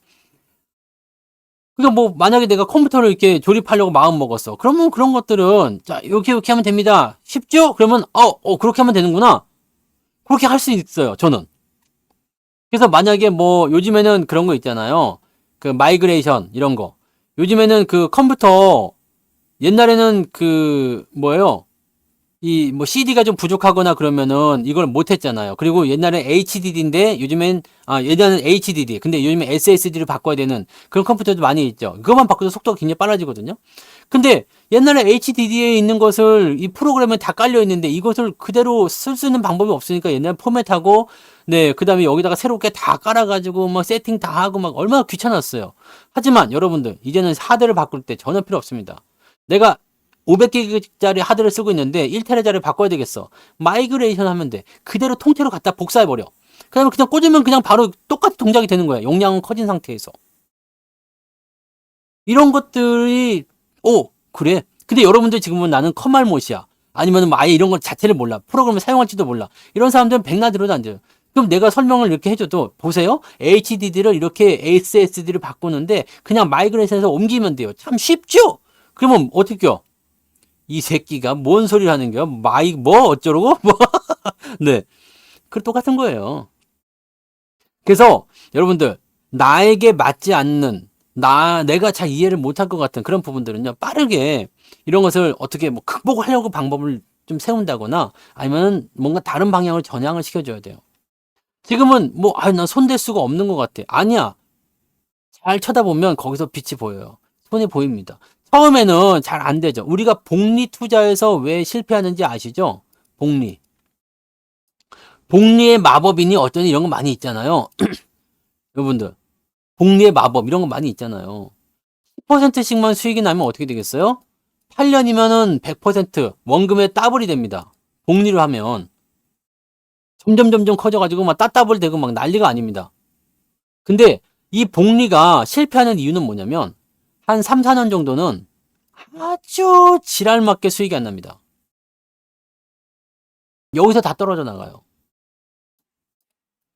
그러니까 뭐 만약에 내가 컴퓨터를 이렇게 조립하려고 마음 먹었어. 그러면 그런 것들은 자 이렇게 하면 됩니다. 쉽죠? 그러면 그렇게 하면 되는구나. 그렇게 할 수 있어요. 저는. 그래서 만약에 뭐 요즘에는 그런 거 있잖아요. 그 마이그레이션 이런 거. 요즘에는 그 컴퓨터 옛날에는 그 뭐예요? 이 뭐 CD가 좀 부족하거나 그러면은 이걸 못 했잖아요. 그리고 옛날에 HDD인데 요즘엔 예전에는 HDD. 근데 요즘엔 SSD를 바꿔야 되는 그런 컴퓨터도 많이 있죠. 그것만 바꿔도 속도가 굉장히 빨라지거든요. 근데 옛날에 HDD에 있는 것을 이 프로그램에 다 깔려 있는데 이것을 그대로 쓸 수 있는 방법이 없으니까 옛날에 포맷하고 네, 그다음에 여기다가 새롭게 다 깔아가지고 막 세팅 다 하고 막 얼마나 귀찮았어요. 하지만 여러분들 이제는 하드를 바꿀 때 전혀 필요 없습니다. 내가 500기가짜리 하드를 쓰고 있는데 1테라짜리 바꿔야 되겠어. 마이그레이션 하면 돼. 그대로 통째로 갖다 복사해버려. 그다음에 그냥 꽂으면 그냥 바로 똑같은 동작이 되는 거야. 용량은 커진 상태에서. 이런 것들이 그래. 근데 여러분들 지금은 나는 컴알못이야. 아니면 아예 이런 것 자체를 몰라. 프로그램을 사용할지도 몰라. 이런 사람들은 백나 들어도 안 돼요. 그럼 내가 설명을 이렇게 해줘도 보세요. HDD를 이렇게 SSD를 바꾸는데 그냥 마이그레이션에서 옮기면 돼요. 참 쉽죠? 그러면 어떻게 요? 이 새끼가 뭔 소리를 하는 거야? 뭐 어쩌라고? 뭐 네. 그 똑같은 거예요. 그래서 여러분들 나에게 맞지 않는 내가 잘 이해를 못할 것 같은 그런 부분들은요 빠르게 이런 것을 어떻게 뭐 극복하려고 방법을 좀 세운다거나 아니면 뭔가 다른 방향을 전향을 시켜줘야 돼요. 지금은 뭐 난 손댈 수가 없는 것 같아. 아니야. 잘 쳐다보면 거기서 빛이 보여요. 손이 보입니다. 처음에는 잘 안 되죠. 우리가 복리 투자에서 왜 실패하는지 아시죠? 복리. 복리의 마법이니 어쩌니 이런 거 많이 있잖아요. 여러분들. 복리의 마법 이런 거 많이 있잖아요. 10%씩만 수익이 나면 어떻게 되겠어요? 8년이면은 100% 원금의 더블이 됩니다. 복리를 하면 점점 커져가지고 막 따따블 되고 막 난리가 아닙니다. 근데 이 복리가 실패하는 이유는 뭐냐면 한 3, 4년 정도는 아주 지랄맞게 수익이 안 납니다. 여기서 다 떨어져 나가요.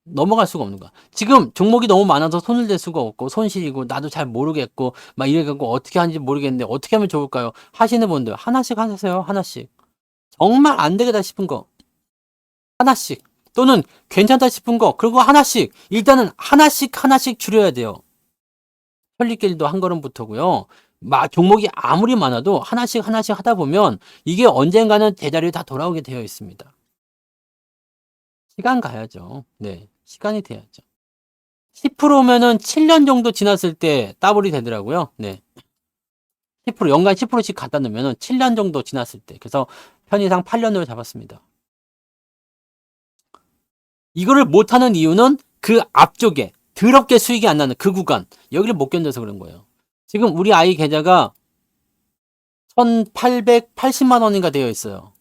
넘어갈 수가 없는 거야. 지금 종목이 너무 많아서 손을 댈 수가 없고 손실이고 나도 잘 모르겠고 막 이래갖고 어떻게 하는지 모르겠는데 어떻게 하면 좋을까요? 하시는 분들 하나씩 하세요. 하나씩. 정말 안 되겠다 싶은 거 하나씩 또는 괜찮다 싶은 거 그리고 하나씩 일단은 하나씩 줄여야 돼요. 천리길도 한 걸음부터고요. 종목이 아무리 많아도 하나씩 하다 보면 이게 언젠가는 제자리에 다 돌아오게 되어 있습니다. 시간 가야죠. 네. 시간이 돼야죠. 10%면은 7년 정도 지났을 때 더블이 되더라고요. 네. 10% 연간 10%씩 갖다 놓으면은 7년 정도 지났을 때. 그래서 편의상 8년으로 잡았습니다. 이거를 못하는 이유는 그 앞쪽에 더럽게 수익이 안 나는 그 구간 여기를 못 견뎌서 그런 거예요. 지금 우리 아이 계좌가 1880만 원인가 되어 있어요.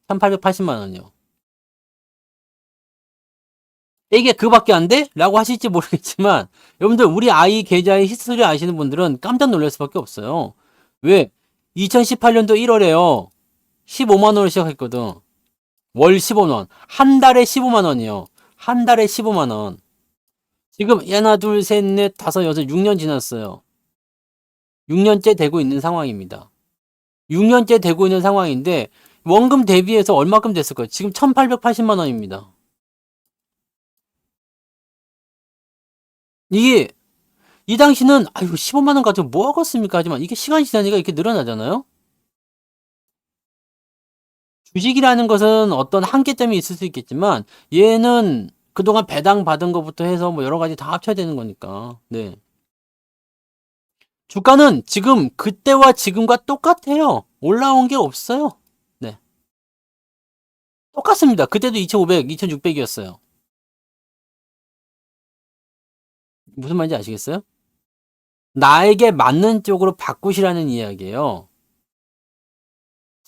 1880만 원이요. 이게 그밖에 안 돼? 라고 하실지 모르겠지만 여러분들 우리 아이 계좌의 히스토리 아시는 분들은 깜짝 놀랄 수밖에 없어요. 왜? 2018년도 1월에요. 15만 원을 시작했거든. 월 15만 원. 한 달에 15만 원이요. 한 달에 15만 원. 지금 하나, 둘, 셋, 넷, 다섯, 여섯, 6년 지났어요. 6년째 되고 있는 상황입니다. 6년째 되고 있는 상황인데 원금 대비해서 얼마큼 됐을까요? 지금 1,880만 원입니다. 이게 이 당시는 아유 15만 원 가지고 뭐 하겠습니까? 하지만 이게 시간이 지나니까 이렇게 늘어나잖아요. 주식이라는 것은 어떤 한계점이 있을 수 있겠지만 얘는 그동안 배당 받은 것부터 해서 뭐 여러 가지 다 합쳐야 되는 거니까. 네. 주가는 지금 그때와 지금과 똑같아요. 올라온 게 없어요. 네. 똑같습니다. 그때도 2,500, 2,600이었어요. 무슨 말인지 아시겠어요? 나에게 맞는 쪽으로 바꾸시라는 이야기예요.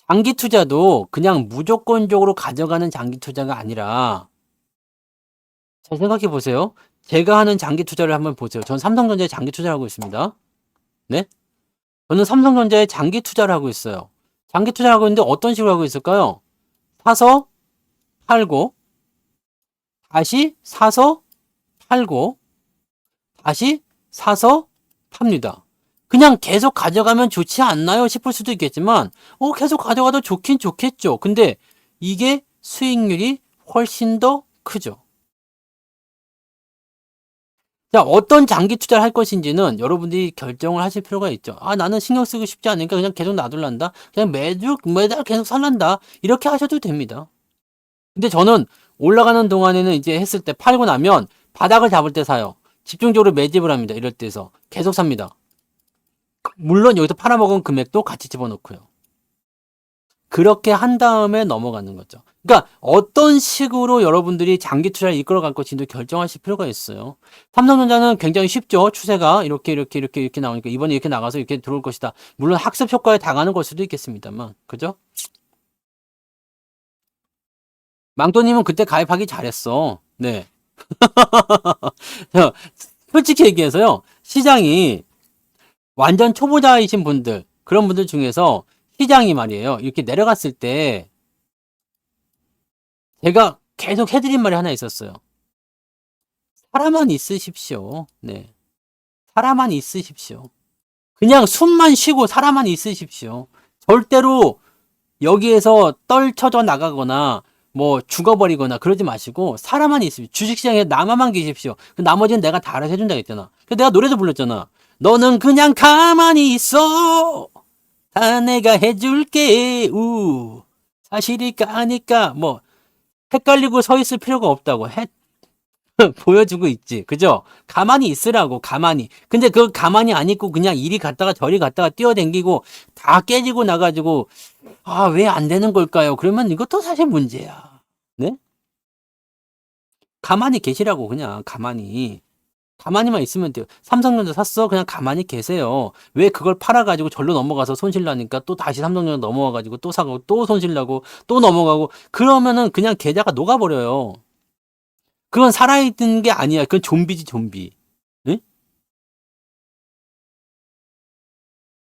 장기 투자도 그냥 무조건적으로 가져가는 장기 투자가 아니라 잘 생각해 보세요. 제가 하는 장기 투자를 한번 보세요. 전 삼성전자에 장기 투자를 하고 있습니다. 네? 저는 삼성전자에 장기 투자를 하고 있어요. 장기 투자를 하고 있는데 어떤 식으로 하고 있을까요? 사서 팔고 다시 사서 팔고 다시 사서 팝니다. 그냥 계속 가져가면 좋지 않나요? 싶을 수도 있겠지만 계속 가져가도 좋긴 좋겠죠. 근데 이게 수익률이 훨씬 더 크죠. 자, 어떤 장기 투자를 할 것인지는 여러분들이 결정을 하실 필요가 있죠. 아, 나는 신경 쓰고 싶지 않으니까 그냥 계속 놔둘란다. 그냥 매달 계속 살란다. 이렇게 하셔도 됩니다. 근데 저는 올라가는 동안에는 이제 했을 때 팔고 나면 바닥을 잡을 때 사요. 집중적으로 매집을 합니다. 이럴 때서 계속 삽니다. 물론 여기서 팔아먹은 금액도 같이 집어넣고요. 그렇게 한 다음에 넘어가는 거죠. 그러니까 어떤 식으로 여러분들이 장기 투자를 이끌어갈 것인지 결정하실 필요가 있어요. 삼성전자는 굉장히 쉽죠. 추세가 이렇게 나오니까 이번에 이렇게 나가서 이렇게 들어올 것이다. 물론 학습 효과에 당하는 걸 수도 있겠습니다만, 그죠? 망토님은 그때 가입하기 잘했어. 네. 솔직히 얘기해서요. 시장이 완전 초보자이신 분들, 그런 분들 중에서 시장이 말이에요. 이렇게 내려갔을 때 제가 계속 해드린 말이 하나 있었어요. 살아만 있으십시오. 네. 살아만 있으십시오. 그냥 숨만 쉬고 살아만 있으십시오. 절대로 여기에서 떨쳐져 나가거나 뭐 죽어버리거나 그러지 마시고 살아만 있으십시오. 주식시장에 남아만 계십시오. 그 나머지는 내가 다 알아서 해준다고 했잖아. 내가 노래도 불렀잖아. 너는 그냥 가만히 있어. 다 내가 해줄게. 사실일까 아닐까 뭐 헷갈리고 서 있을 필요가 없다고 보여주고 있지. 그죠? 가만히 있으라고, 가만히. 근데 그 가만히 안 있고 그냥 이리 갔다가 저리 갔다가 뛰어댕기고 다 깨지고 나가지고, 아, 왜 안 되는 걸까요? 그러면 이것도 사실 문제야. 네? 가만히 계시라고, 그냥, 가만히. 가만히만 있으면 돼요. 삼성전자 샀어? 그냥 가만히 계세요. 왜 그걸 팔아가지고 절로 넘어가서 손실 나니까 또 다시 삼성전자 넘어와가지고 또 사고 또 손실 나고 또 넘어가고 그러면은 그냥 계좌가 녹아버려요. 그건 살아있는 게 아니야. 그건 좀비지, 좀비. 응?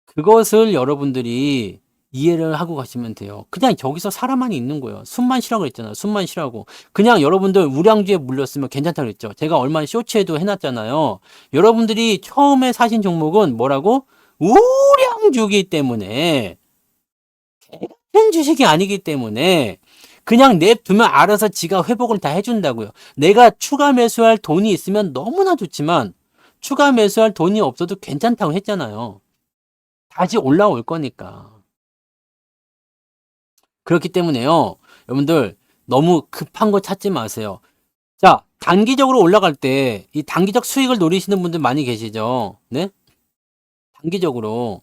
그것을 여러분들이 이해를 하고 가시면 돼요. 그냥 저기서 사람만이 있는 거예요. 숨만 쉬라고 그랬잖아요. 숨만 쉬라고. 그냥 여러분들 우량주에 물렸으면 괜찮다고 그랬죠. 제가 얼마 쇼츠에도 해놨잖아요. 여러분들이 처음에 사신 종목은 뭐라고? 우량주기 때문에 큰 주식이 아니기 때문에 그냥 냅두면 알아서 지가 회복을 다 해준다고요. 내가 추가 매수할 돈이 있으면 너무나 좋지만 추가 매수할 돈이 없어도 괜찮다고 했잖아요. 다시 올라올 거니까. 그렇기 때문에요. 여러분들 너무 급한 거 찾지 마세요. 자, 단기적으로 올라갈 때 이 단기적 수익을 노리시는 분들 많이 계시죠. 네? 단기적으로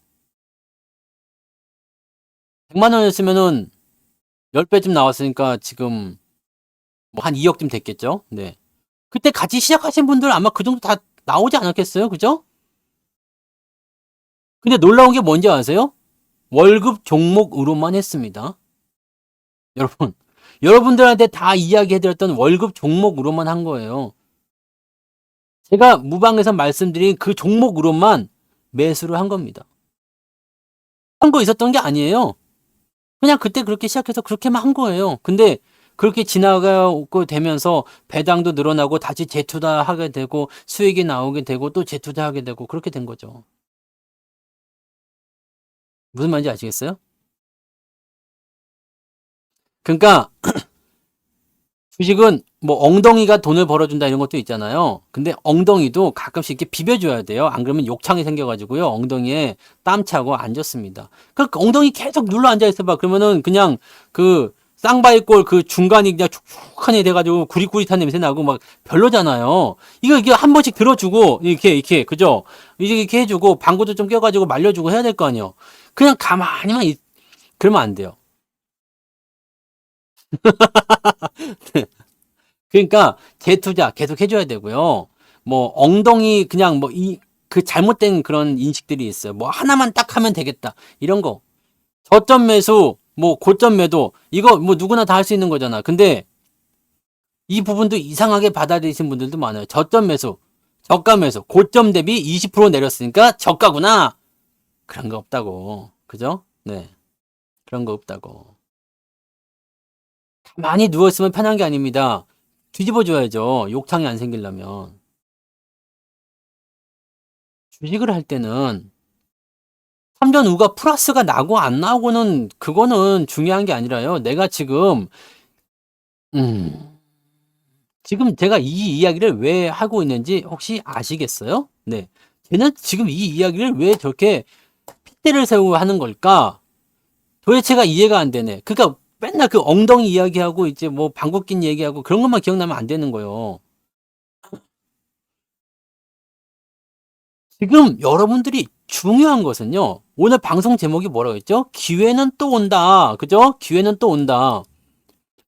100만 원이었으면은 10배쯤 나왔으니까 지금 뭐 한 2억쯤 됐겠죠. 네. 그때 같이 시작하신 분들 아마 그 정도 다 나오지 않았겠어요? 그죠? 근데 놀라운 게 뭔지 아세요? 월급 종목으로만 했습니다. 여러분, 여러분들한테 다 이야기해드렸던 월급 종목으로만 한 거예요. 제가 무방에서 말씀드린 그 종목으로만 매수를 한 겁니다. 한 거 있었던 게 아니에요. 그냥 그때 그렇게 시작해서 그렇게만 한 거예요. 근데 그렇게 지나가고 되면서 배당도 늘어나고 다시 재투자하게 되고 수익이 나오게 되고 또 재투자하게 되고 그렇게 된 거죠. 무슨 말인지 아시겠어요? 그러니까 주식은 뭐 엉덩이가 돈을 벌어준다 이런 것도 있잖아요. 근데 엉덩이도 가끔씩 이렇게 비벼줘야 돼요. 안 그러면 욕창이 생겨가지고요. 엉덩이에 땀 차고 안 좋습니다. 그러니까 엉덩이 계속 눌러 앉아 있어봐. 그러면은 그냥 그 쌍바위꼴 그 중간이 그냥 축축하니 돼가지고 구릿구릿한 냄새 나고 막 별로잖아요. 이게 한 번씩 들어주고 이렇게 그죠? 이제 이렇게 해주고 방구도 좀 껴가지고 말려주고 해야 될 거 아니에요. 그냥 가만히만 그러면 안 돼요. 그러니까 재투자 계속 해줘야 되고요. 뭐 엉덩이 그냥 뭐 그 잘못된 그런 인식들이 있어요. 뭐 하나만 딱 하면 되겠다 이런 거. 저점 매수, 뭐 고점 매도 이거 뭐 누구나 다 할 수 있는 거잖아. 근데 이 부분도 이상하게 받아들이신 분들도 많아요. 저점 매수, 저가 매수, 고점 대비 20% 내렸으니까 저가구나. 그런 거 없다고. 그죠? 네. 그런 거 없다고. 많이 누워있으면 편한 게 아닙니다. 뒤집어 줘야죠. 욕창이 안 생기려면. 주식을 할 때는 삼전 우가 플러스가 나고 안 나고는 그거는 중요한 게 아니라요. 내가 음, 지금 제가 이 이야기를 왜 하고 있는지 혹시 아시겠어요? 네. 쟤는 지금 이 이야기를 왜 저렇게 핏대를 세우고 하는 걸까? 도대체가 이해가 안 되네. 그러니까 맨날 그 엉덩이 이야기하고 이제 뭐 방귀 낀 얘기하고 그런 것만 기억나면 안 되는 거예요. 지금 여러분들이 중요한 것은요. 오늘 방송 제목이 뭐라고 했죠? 기회는 또 온다. 그죠? 기회는 또 온다.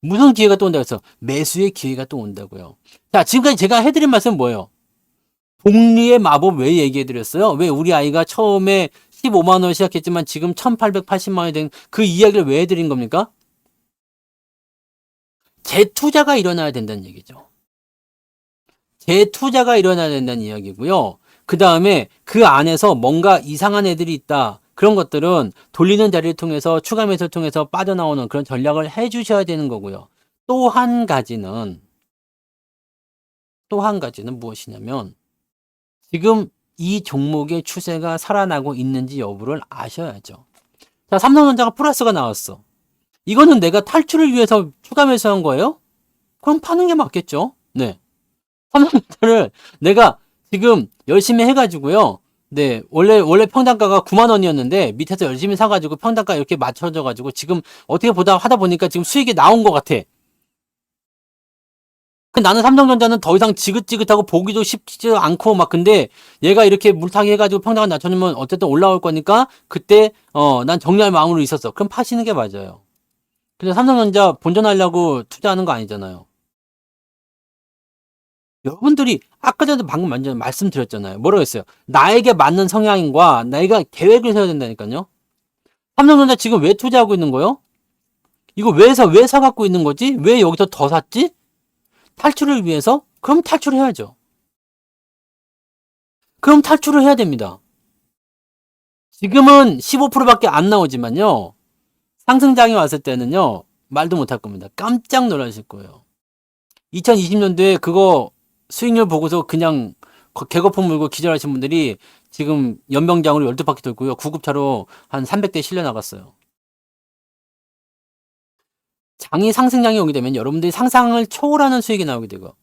무슨 기회가 또 온다고 해서 매수의 기회가 또 온다고요. 자, 지금까지 제가 해드린 말씀은 뭐예요? 복리의 마법 왜 얘기해드렸어요? 왜 우리 아이가 처음에 15만 원 시작했지만 지금 1880만 원이 된 그 이야기를 왜 해드린 겁니까? 재투자가 일어나야 된다는 얘기죠. 재투자가 일어나야 된다는 이야기고요. 그 다음에 그 안에서 뭔가 이상한 애들이 있다. 그런 것들은 돌리는 자리를 통해서 추가 매수를 통해서 빠져나오는 그런 전략을 해주셔야 되는 거고요. 또 한 가지는 무엇이냐면 지금 이 종목의 추세가 살아나고 있는지 여부를 아셔야죠. 자, 삼성전자가 플러스가 나왔어. 이거는 내가 탈출을 위해서 추가 매수한 거예요? 그럼 파는 게 맞겠죠? 네. 삼성전자를 내가 지금 열심히 해가지고요. 네, 원래 평단가가 9만 원이었는데 밑에서 열심히 사가지고 평단가 이렇게 맞춰져가지고 지금 어떻게 하다 보니까 지금 수익이 나온 것 같아. 나는 삼성전자는 더 이상 지긋지긋하고 보기도 쉽지 않고 막 근데 얘가 이렇게 물타기 해가지고 평단가 낮춰주면 어쨌든 올라올 거니까 그때 난 정리할 마음으로 있었어. 그럼 파시는 게 맞아요. 근데 삼성전자 본전하려고 투자하는 거 아니잖아요. 여러분들이 아까 전에 방금 완전 말씀드렸잖아요. 뭐라고 했어요? 나에게 맞는 성향과 내가 계획을 세워야 된다니까요. 삼성전자 지금 왜 투자하고 있는 거요? 이거 왜 사갖고 있는 거지? 왜 여기서 더 샀지? 탈출을 위해서? 그럼 탈출해야죠. 그럼 탈출을 해야 됩니다. 지금은 15%밖에 안 나오지만요. 상승장이 왔을 때는요. 말도 못할 겁니다. 깜짝 놀라실 거예요. 2020년도에 그거 수익률 보고서 그냥 개거품 물고 기절하신 분들이 지금 연병장으로 12바퀴 돌고요. 구급차로 한 300대 실려 나갔어요. 장이 상승장이 오게 되면 여러분들이 상상을 초월하는 수익이 나오게 되고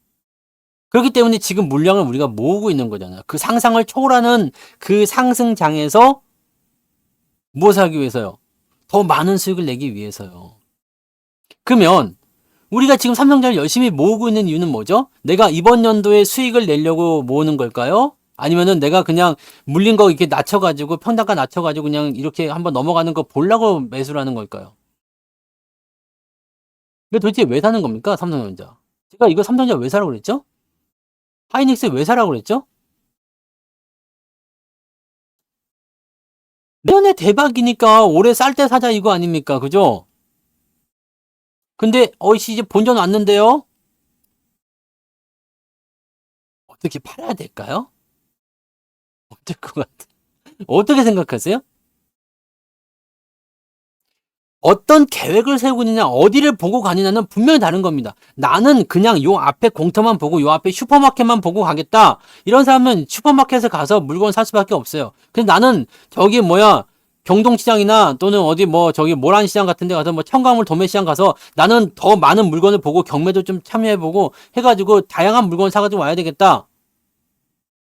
그렇기 때문에 지금 물량을 우리가 모으고 있는 거잖아요. 그 상상을 초월하는 그 상승장에서 무엇을 하기 위해서요? 더 많은 수익을 내기 위해서요. 그러면 우리가 지금 삼성전자를 열심히 모으고 있는 이유는 뭐죠? 내가 이번 연도에 수익을 내려고 모으는 걸까요? 아니면은 내가 그냥 물린 거 이렇게 낮춰가지고 평단가 낮춰가지고 그냥 이렇게 한번 넘어가는 거 보려고 매수를 하는 걸까요? 이거 도대체 왜 사는 겁니까? 삼성전자. 제가 이거 삼성전자 왜 사라고 그랬죠? 하이닉스 왜 사라고 그랬죠? 내년에 대박이니까 올해 쌀 때 사자 이거 아닙니까? 그죠? 근데 어이씨 이제 본전 왔는데요? 어떻게 팔아야 될까요? 어떨 것 같아? 어떻게 생각하세요? 어떤 계획을 세우고 있느냐, 어디를 보고 가느냐는 분명히 다른 겁니다. 나는 그냥 요 앞에 공터만 보고 요 앞에 슈퍼마켓만 보고 가겠다. 이런 사람은 슈퍼마켓에 가서 물건 살 수밖에 없어요. 근데 나는 저기 뭐야, 경동시장이나 또는 어디 뭐 저기 모란시장 같은 데 가서 뭐 청가물 도매시장 가서 나는 더 많은 물건을 보고 경매도 좀 참여해보고 해가지고 다양한 물건을 사가지고 와야 되겠다.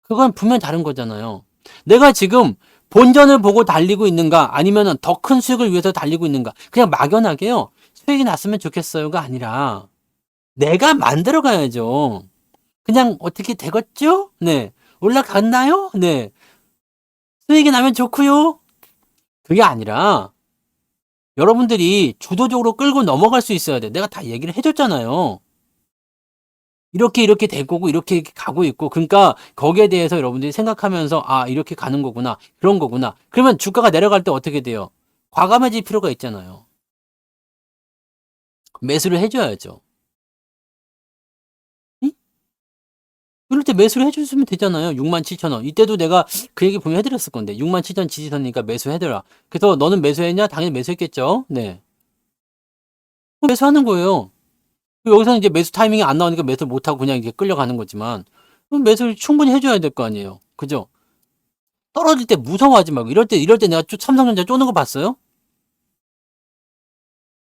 그건 분명히 다른 거잖아요. 내가 지금 본전을 보고 달리고 있는가 아니면 더 큰 수익을 위해서 달리고 있는가 그냥 막연하게요. 수익이 났으면 좋겠어요가 아니라 내가 만들어 가야죠. 그냥 어떻게 되겠죠? 네. 올라갔나요? 네. 수익이 나면 좋고요. 그게 아니라 여러분들이 주도적으로 끌고 넘어갈 수 있어야 돼. 내가 다 얘기를 해줬잖아요. 이렇게 될 거고 이렇게 가고 있고 그러니까 거기에 대해서 여러분들이 생각하면서 아 이렇게 가는 거구나 그런 거구나 그러면 주가가 내려갈 때 어떻게 돼요? 과감해질 필요가 있잖아요. 매수를 해줘야죠. 응? 그럴 때 매수를 해줬으면 되잖아요. 67,000원 이때도 내가 그 얘기 분명히 해드렸을 건데 67,000 지지선이니까 매수해더라. 그래서 너는 매수했냐? 당연히 매수했겠죠. 네. 매수하는 거예요. 여기서는 이제 매수 타이밍이 안 나오니까 매수 못하고 그냥 이렇게 끌려가는 거지만 그럼 매수를 충분히 해줘야 될 거 아니에요. 그죠? 떨어질 때 무서워하지 말고 이럴 때 내가 삼성전자 쪼는 거 봤어요?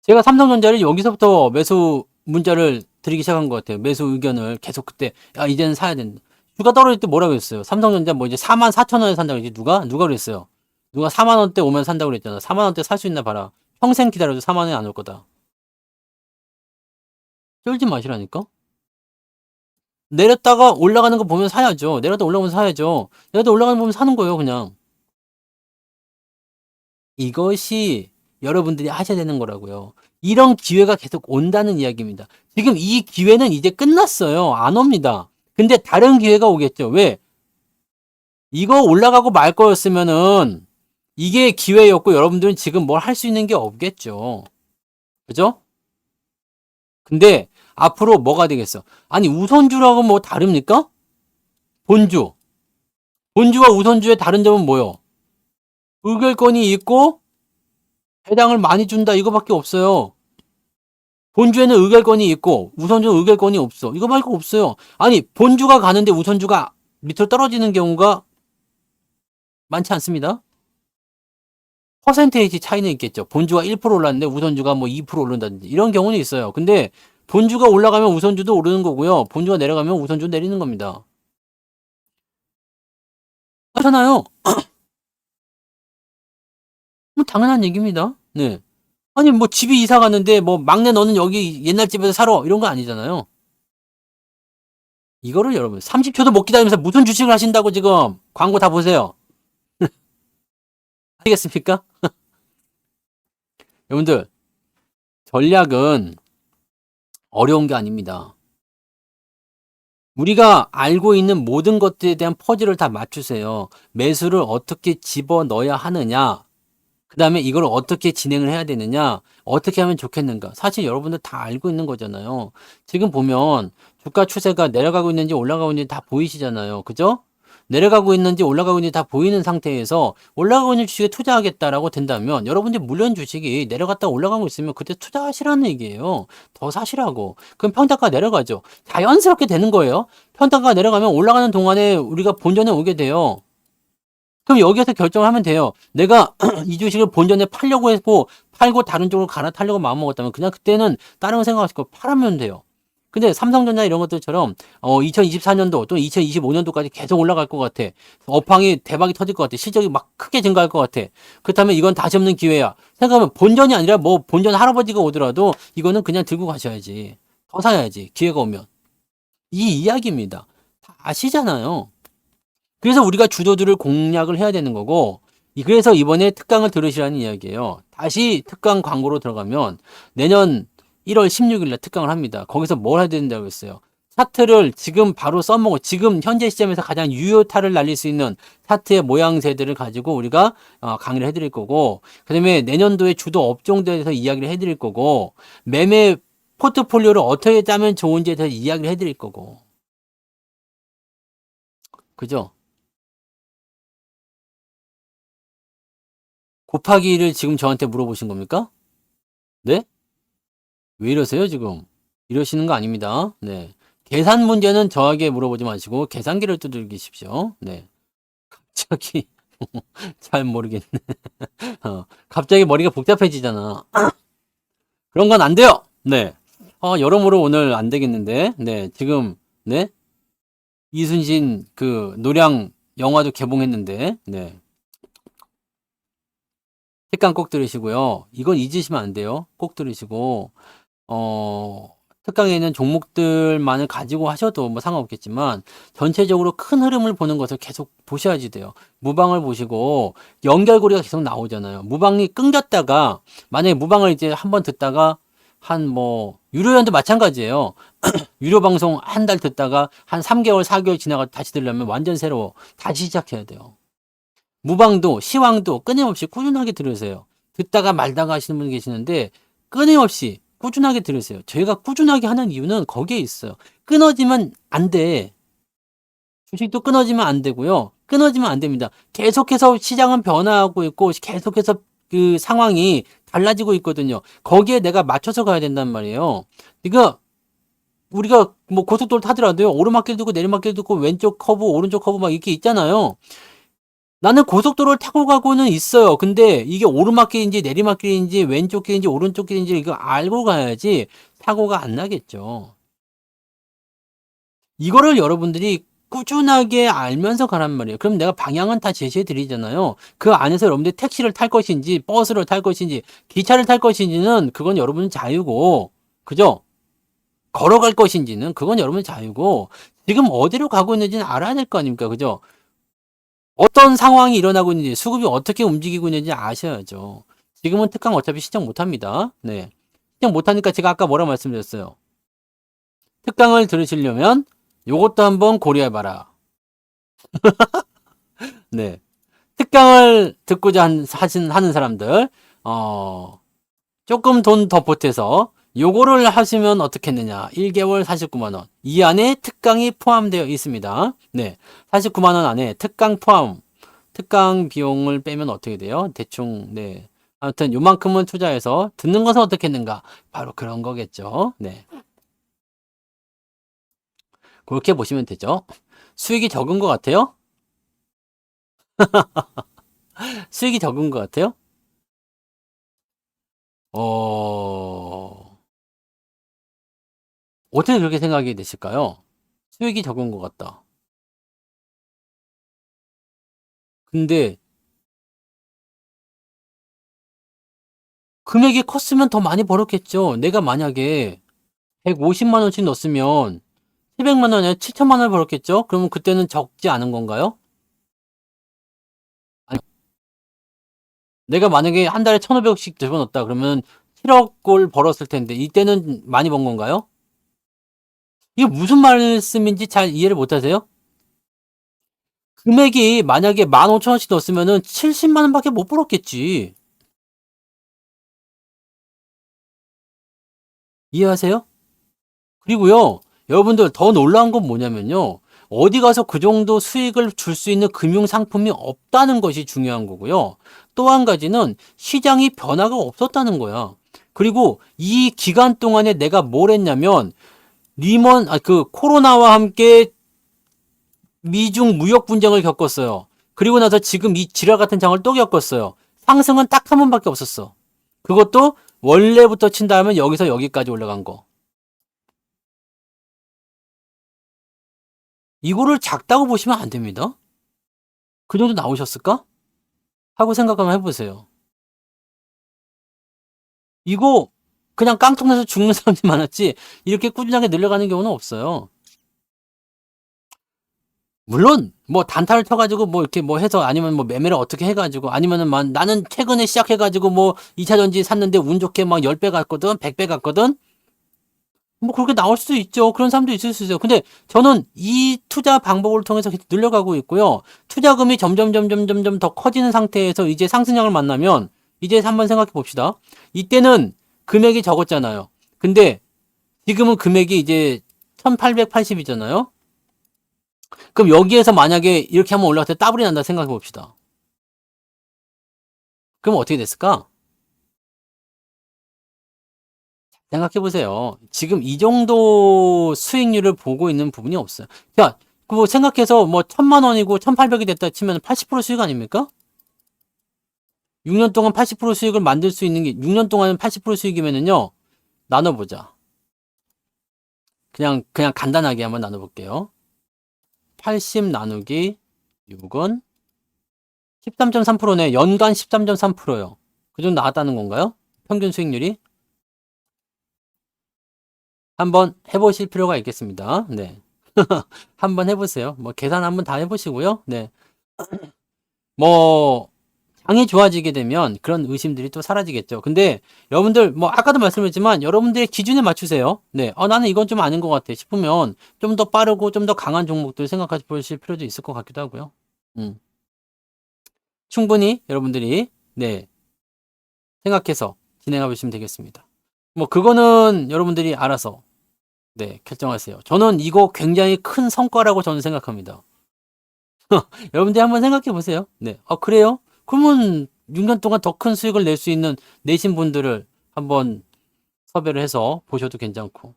제가 삼성전자를 여기서부터 매수 문자를 드리기 시작한 것 같아요. 매수 의견을 계속 그때 야 이제는 사야 된다. 주가 떨어질 때 뭐라고 했어요? 삼성전자 뭐 이제 44,000원에 산다고 했지 누가 그랬어요? 누가 4만 원대 오면 산다고 그랬잖아. 4만 원대 살 수 있나 봐라. 평생 기다려도 4만 원이 안 올 거다. 쫄지 마시라니까. 내렸다가 올라가는 거 보면 사야죠. 내렸다 올라가면 사야죠. 내렸다 올라가는 거 보면 사는 거예요, 그냥. 이것이 여러분들이 하셔야 되는 거라고요. 이런 기회가 계속 온다는 이야기입니다. 지금 이 기회는 이제 끝났어요. 안 옵니다. 근데 다른 기회가 오겠죠. 왜? 이거 올라가고 말 거였으면은 이게 기회였고 여러분들은 지금 뭘 할 수 있는 게 없겠죠. 그죠? 근데 앞으로 뭐가 되겠어? 아니 우선주라고 뭐 다릅니까? 본주. 본주와 우선주의 다른 점은 뭐요? 의결권이 있고 배당을 많이 준다 이거밖에 없어요. 본주에는 의결권이 있고 우선주는 의결권이 없어. 이거 말고 없어요. 아니 본주가 가는데 우선주가 밑으로 떨어지는 경우가 많지 않습니다. 퍼센테이지 차이는 있겠죠. 본주가 1% 올랐는데 우선주가 뭐 2% 오른다든지 이런 경우는 있어요. 근데 본주가 올라가면 우선주도 오르는 거고요. 본주가 내려가면 우선주 내리는 겁니다. 그렇잖아요. 뭐 당연한 얘기입니다. 네. 아니 뭐 집이 이사 갔는데 뭐 막내 너는 여기 옛날 집에서 살아 이런 거 아니잖아요. 이거를 여러분 30초도 못 기다리면서 무슨 주식을 하신다고 지금 광고 다 보세요. 알겠습니까? 여러분들 전략은 어려운 게 아닙니다. 우리가 알고 있는 모든 것들에 대한 퍼즐을 다 맞추세요. 매수를 어떻게 집어 넣어야 하느냐. 그 다음에 이걸 어떻게 진행을 해야 되느냐. 어떻게 하면 좋겠는가. 사실 여러분들 다 알고 있는 거잖아요. 지금 보면 주가 추세가 내려가고 있는지 올라가고 있는지 다 보이시잖아요. 그죠? 내려가고 있는지 올라가고 있는지 다 보이는 상태에서 올라가고 있는 주식에 투자하겠다라고 된다면 여러분들이 물론 주식이 내려갔다 올라가고 있으면 그때 투자하시라는 얘기예요. 더 사시라고. 그럼 평단가 내려가죠. 자연스럽게 되는 거예요. 평단가 내려가면 올라가는 동안에 우리가 본전에 오게 돼요. 그럼 여기에서 결정을 하면 돼요. 내가 이 주식을 본전에 팔려고 했고 팔고 다른 쪽으로 갈아타려고 마음먹었다면 그냥 그때는 다른 거 생각하실 거 팔으면 돼요. 근데 삼성전자 이런 것들처럼 2024년도 또 2025년도까지 계속 올라갈 것 같아. 업황이 대박이 터질 것 같아. 실적이 막 크게 증가할 것 같아. 그렇다면 이건 다시 없는 기회야. 생각하면 본전이 아니라 뭐 본전 할아버지가 오더라도 이거는 그냥 들고 가셔야지. 더 사야지. 기회가 오면. 이 이야기입니다. 다 아시잖아요. 그래서 우리가 주도주를 공략을 해야 되는 거고 그래서 이번에 특강을 들으시라는 이야기예요. 다시 특강 광고로 들어가면 내년 1월 16일 날 특강을 합니다. 거기서 뭘 해야 된다고 했어요. 차트를 지금 바로 써먹고 지금 현재 시점에서 가장 유효타를 날릴 수 있는 차트의 모양새들을 가지고 우리가 강의를 해드릴 거고 그 다음에 내년도에 주도 업종들에 대해서 이야기를 해드릴 거고 매매 포트폴리오를 어떻게 짜면 좋은지에 대해서 이야기를 해드릴 거고 그죠? 곱하기를 지금 저한테 물어보신 겁니까? 네? 왜 이러세요, 지금? 이러시는 거 아닙니다. 네. 계산 문제는 저에게 물어보지 마시고 계산기를 두들기십시오. 네. 갑자기 잘 모르겠네. 갑자기 머리가 복잡해지잖아. 그런 건 안 돼요. 네. 여러모로 오늘 안 되겠는데. 네. 지금 네. 이순신 그 노량 영화도 개봉했는데. 네. 특강 꼭 들으시고요. 이건 잊으시면 안 돼요. 꼭 들으시고 특강에 있는 종목들만을 가지고 하셔도 뭐 상관없겠지만 전체적으로 큰 흐름을 보는 것을 계속 보셔야지 돼요. 무방을 보시고 연결고리가 계속 나오잖아요. 무방이 끊겼다가 만약에 무방을 이제 한번 듣다가 한 뭐 유료연도 마찬가지예요. 유료 방송 한 달 듣다가 한 3개월, 4개월 지나가 다시 들으려면 완전 새로 다시 시작해야 돼요. 무방도 시황도 끊임없이 꾸준하게 들으세요. 듣다가 말다가 하시는 분 계시는데 끊임없이 꾸준하게 들으세요. 저희가 꾸준하게 하는 이유는 거기에 있어요. 끊어지면 안 돼. 주식도 끊어지면 안 되고요. 끊어지면 안 됩니다. 계속해서 시장은 변화하고 있고 계속해서 그 상황이 달라지고 있거든요. 거기에 내가 맞춰서 가야 된단 말이에요. 그러니까 우리가 뭐 고속도로 타더라도요. 오르막길 두고 내리막길 두고 왼쪽 커브 오른쪽 커브 막 이렇게 있잖아요. 나는 고속도로를 타고 가고는 있어요. 근데 이게 오르막길인지 내리막길인지 왼쪽 길인지 오른쪽 길인지 이거 알고 가야지 사고가 안 나겠죠. 이거를 여러분들이 꾸준하게 알면서 가란 말이에요. 그럼 내가 방향은 다 제시해 드리잖아요. 그 안에서 여러분들이 택시를 탈 것인지 버스를 탈 것인지 기차를 탈 것인지는 그건 여러분 자유고 그죠? 걸어갈 것인지는 그건 여러분 자유고 지금 어디로 가고 있는지는 알아야 될 거 아닙니까? 그죠? 어떤 상황이 일어나고 있는지 수급이 어떻게 움직이고 있는지 아셔야죠. 지금은 특강 어차피 시청 못합니다. 네. 시청 못하니까 제가 아까 뭐라 말씀드렸어요. 특강을 들으시려면 요것도 한번 고려해봐라. 네. 특강을 듣고자 하는 사람들, 조금 돈 더 보태서 요거를 하시면 어떻겠느냐. 1개월 49만원. 이 안에 특강이 포함되어 있습니다. 네. 49만원 안에 특강 포함. 특강 비용을 빼면 어떻게 돼요? 대충, 네. 아무튼 요만큼은 투자해서 듣는 것은 어떻겠는가? 바로 그런 거겠죠. 네. 그렇게 보시면 되죠. 수익이 적은 것 같아요? 수익이 적은 것 같아요? 어, 어떻게 그렇게 생각이 되실까요? 수익이 적은 것 같다. 근데 금액이 컸으면 더 많이 벌었겠죠. 내가 만약에 150만 원씩 넣었으면 700만 원에 7천만 원을 벌었겠죠? 그러면 그때는 적지 않은 건가요? 아니, 내가 만약에 한 달에 1,500억씩 집어넣었다 그러면 7억을 벌었을 텐데 이때는 많이 번 건가요? 이게 무슨 말씀인지 잘 이해를 못 하세요? 금액이 만약에 15,000원씩 넣었으면은 70만 원밖에 못 벌었겠지. 이해하세요? 그리고요, 여러분들 더 놀라운 건 뭐냐면요. 어디 가서 그 정도 수익을 줄 수 있는 금융 상품이 없다는 것이 중요한 거고요. 또 한 가지는 시장이 변화가 없었다는 거야. 그리고 이 기간 동안에 내가 뭘 했냐면 그 코로나와 함께 미중 무역 분쟁을 겪었어요. 그리고 나서 지금 이 지랄 같은 장을 또 겪었어요. 상승은 딱 한 번밖에 없었어. 그것도 원래부터 친다면 여기서 여기까지 올라간 거. 이거를 작다고 보시면 안 됩니다. 그 정도 나오셨을까? 하고 생각 한번 해보세요. 이거 그냥 깡통 나서 죽는 사람이 많았지 이렇게 꾸준하게 늘려가는 경우는 없어요. 물론 뭐 단타를 쳐가지고 뭐 이렇게 뭐 해서 아니면 뭐 매매를 어떻게 해가지고 아니면은 막 나는 최근에 시작해가지고 뭐 2차전지 샀는데 운 좋게 막 10배 갔거든 100배 갔거든 뭐 그렇게 나올 수도 있죠. 그런 사람도 있을 수 있어요. 근데 저는 이 투자 방법을 통해서 계속 늘려가고 있고요. 투자금이 점점 더 커지는 상태에서 이제 상승량을 만나면 이제 한번 생각해 봅시다. 이때는 금액이 적었잖아요. 근데 지금은 금액이 이제 1880이잖아요. 그럼 여기에서 만약에 이렇게 한번 올라갈 때 더블이 난다 생각해 봅시다. 그럼 어떻게 됐을까? 생각해 보세요. 지금 이 정도 수익률을 보고 있는 부분이 없어요. 자, 그 생각해서 뭐 1,000만 원이고 1,800이 됐다 치면 80% 수익 아닙니까? 6년 동안 80% 수익을 만들 수 있는 게 6년 동안 80% 수익이면은요. 나눠보자. 그냥 간단하게 한번 나눠볼게요. 80 나누기 6은 13.3%네. 연간 13.3%요. 그 정도 나왔다는 건가요? 평균 수익률이? 한번 해보실 필요가 있겠습니다. 네. 한번 해보세요. 뭐 계산 한번 다 해보시고요. 네. 뭐 장이 좋아지게 되면 그런 의심들이 또 사라지겠죠. 근데 여러분들 뭐 아까도 말씀했지만 여러분들의 기준에 맞추세요. 네. 나는 이건 좀 아닌 것 같아 싶으면 좀 더 빠르고 좀 더 강한 종목들 생각해 보실 필요도 있을 것 같기도 하고요. 음. 충분히 여러분들이 네. 생각해서 진행해 보시면 되겠습니다. 뭐 그거는 여러분들이 알아서 네, 결정하세요. 저는 이거 굉장히 큰 성과라고 저는 생각합니다. 여러분들 한번 생각해 보세요. 네. 그래요? 그러면 6년 동안 더 큰 수익을 낼 수 있는 내신 분들을 한번 섭외를 해서 보셔도 괜찮고.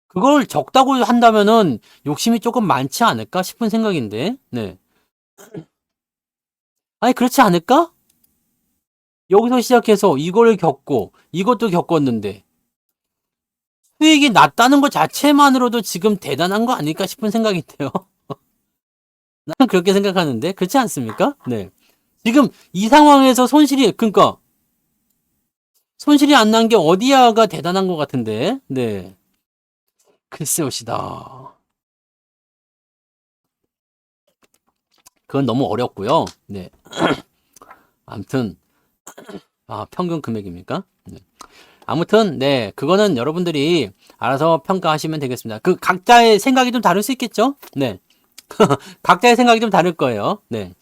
그걸 적다고 한다면은 욕심이 조금 많지 않을까 싶은 생각인데. 네. 아니, 그렇지 않을까? 여기서 시작해서 이걸 겪고 이것도 겪었는데 수익이 낮다는 것 자체만으로도 지금 대단한 거 아닐까 싶은 생각인데요. 나는 그렇게 생각하는데 그렇지 않습니까? 네. 지금 이 상황에서 그러니까 손실이 안 난 게 어디야가 대단한 것 같은데. 네. 글쎄요시다. 그건 너무 어렵고요. 네. 아무튼 평균 금액입니까? 네. 아무튼 네, 그거는 여러분들이 알아서 평가하시면 되겠습니다. 그 각자의 생각이 좀 다를 수 있겠죠? 네. 각자의 생각이 좀 다를 거예요. 네.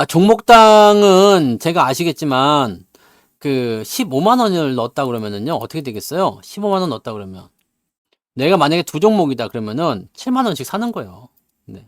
종목당은 제가 아시겠지만 그 15만 원을 넣었다 그러면은요. 어떻게 되겠어요? 15만 원 넣었다 그러면 내가 만약에 두 종목이다 그러면은 7만 원씩 사는 거예요. 네.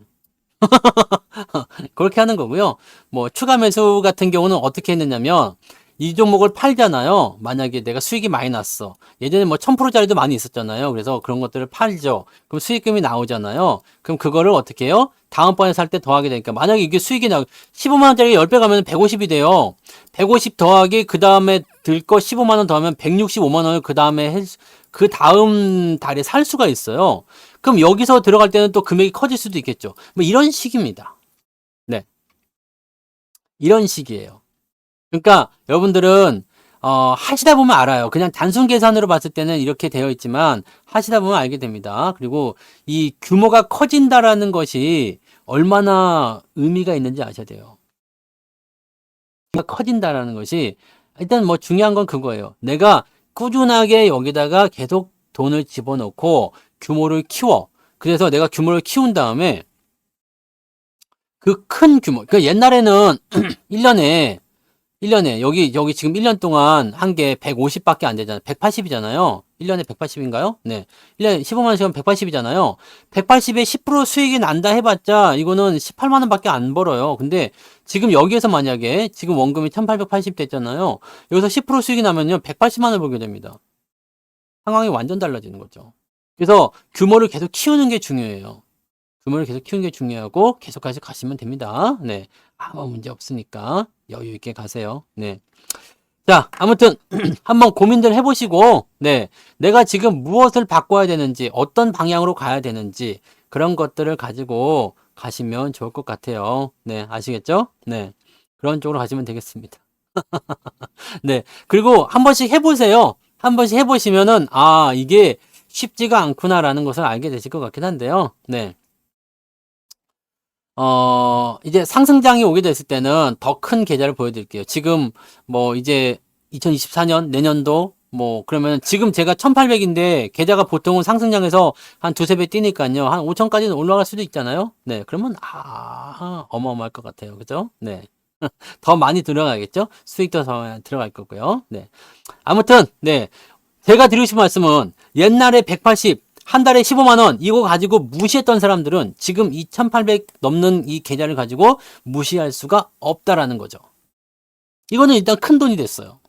그렇게 하는 거고요. 뭐 추가 매수 같은 경우는 어떻게 했느냐면 이 종목을 팔잖아요. 만약에 내가 수익이 많이 났어. 예전에 뭐 1000%짜리도 많이 있었잖아요. 그래서 그런 것들을 팔죠. 그럼 수익금이 나오잖아요. 그럼 그거를 어떻게 해요? 다음번에 살 때 더하게 되니까 만약에 이게 수익이 15만 원짜리 10배 가면 150이 돼요. 150 더하기 그 다음에 들 거 15만 원 더하면 165만 원을 그 다음에 그 다음 달에 살 수가 있어요. 그럼 여기서 들어갈 때는 또 금액이 커질 수도 있겠죠. 뭐 이런 식입니다. 네. 이런 식이에요. 그러니까 여러분들은 하시다 보면 알아요. 그냥 단순 계산으로 봤을 때는 이렇게 되어 있지만 하시다 보면 알게 됩니다. 그리고 이 규모가 커진다라는 것이 얼마나 의미가 있는지 아셔야 돼요. 커진다라는 것이 일단 뭐 중요한 건 그거예요. 내가 꾸준하게 여기다가 계속 돈을 집어넣고 규모를 키워. 그래서 내가 규모를 키운 다음에 그 큰 규모. 그러니까 옛날에는 1년에 여기 지금 1년 동안 한 게 150밖에 안 되잖아요. 180이잖아요. 1년에 180인가요? 네. 1년에 15만 원씩은 180이잖아요. 180에 10% 수익이 난다 해봤자 이거는 18만 원밖에 안 벌어요. 근데 지금 여기에서 만약에 지금 원금이 1880 됐잖아요. 여기서 10% 수익이 나면요. 180만 원 벌게 됩니다. 상황이 완전 달라지는 거죠. 그래서 규모를 계속 키우는 게 중요해요. 규모를 계속 키우는 게 중요하고 계속해서 가시면 됩니다. 네. 아무 문제 없으니까 여유 있게 가세요. 네. 자, 아무튼 한번 고민들 해보시고, 네. 내가 지금 무엇을 바꿔야 되는지, 어떤 방향으로 가야 되는지, 그런 것들을 가지고 가시면 좋을 것 같아요. 네. 아시겠죠? 네. 그런 쪽으로 가시면 되겠습니다. 네. 그리고 한 번씩 해보세요. 한 번씩 해보시면은, 이게 쉽지가 않구나라는 것을 알게 되실 것 같긴 한데요. 네. 이제 상승장이 오게 됐을 때는 더 큰 계좌를 보여드릴게요. 지금 뭐 이제 2024년 내년도 뭐 그러면 지금 제가 1800인데 계좌가 보통은 상승장에서 한 두세 배 뛰니까요. 한 5000까지는 올라갈 수도 있잖아요. 네. 그러면 어마어마할 것 같아요. 그죠? 네. 더 많이 들어가겠죠? 수익도 더 많이 들어갈 거고요. 네. 아무튼 네. 제가 드리고 싶은 말씀은 옛날에 180 한 달에 15만 원 이거 가지고 무시했던 사람들은 지금 2,800 넘는 이 계좌를 가지고 무시할 수가 없다라는 거죠. 이거는 일단 큰 돈이 됐어요.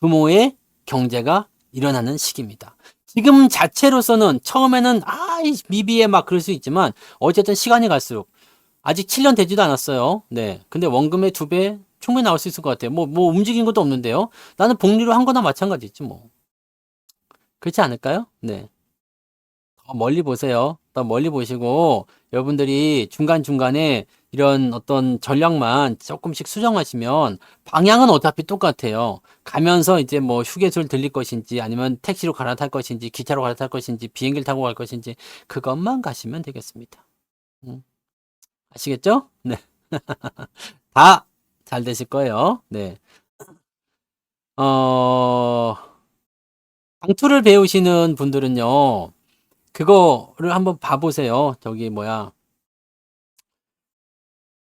부모의 경제가 일어나는 시기입니다. 지금 자체로서는 처음에는 미비해 막 그럴 수 있지만 어쨌든 시간이 갈수록 아직 7년 되지도 않았어요. 네. 근데 원금의 2배 충분히 나올 수 있을 것 같아요. 뭐 움직인 것도 없는데요. 나는 복리로 한 거나 마찬가지지 뭐. 그렇지 않을까요? 네. 더 멀리 보세요. 더 멀리 보시고 여러분들이 중간중간에 이런 어떤 전략만 조금씩 수정하시면 방향은 어차피 똑같아요. 가면서 이제 뭐 휴게소를 들릴 것인지 아니면 택시로 갈아탈 것인지 기차로 갈아탈 것인지 비행기를 타고 갈 것인지 그것만 가시면 되겠습니다. 아시겠죠? 네. 다 잘 되실 거예요. 네. 강투를 배우시는 분들은요. 그거를 한번 봐보세요. 저기 뭐야.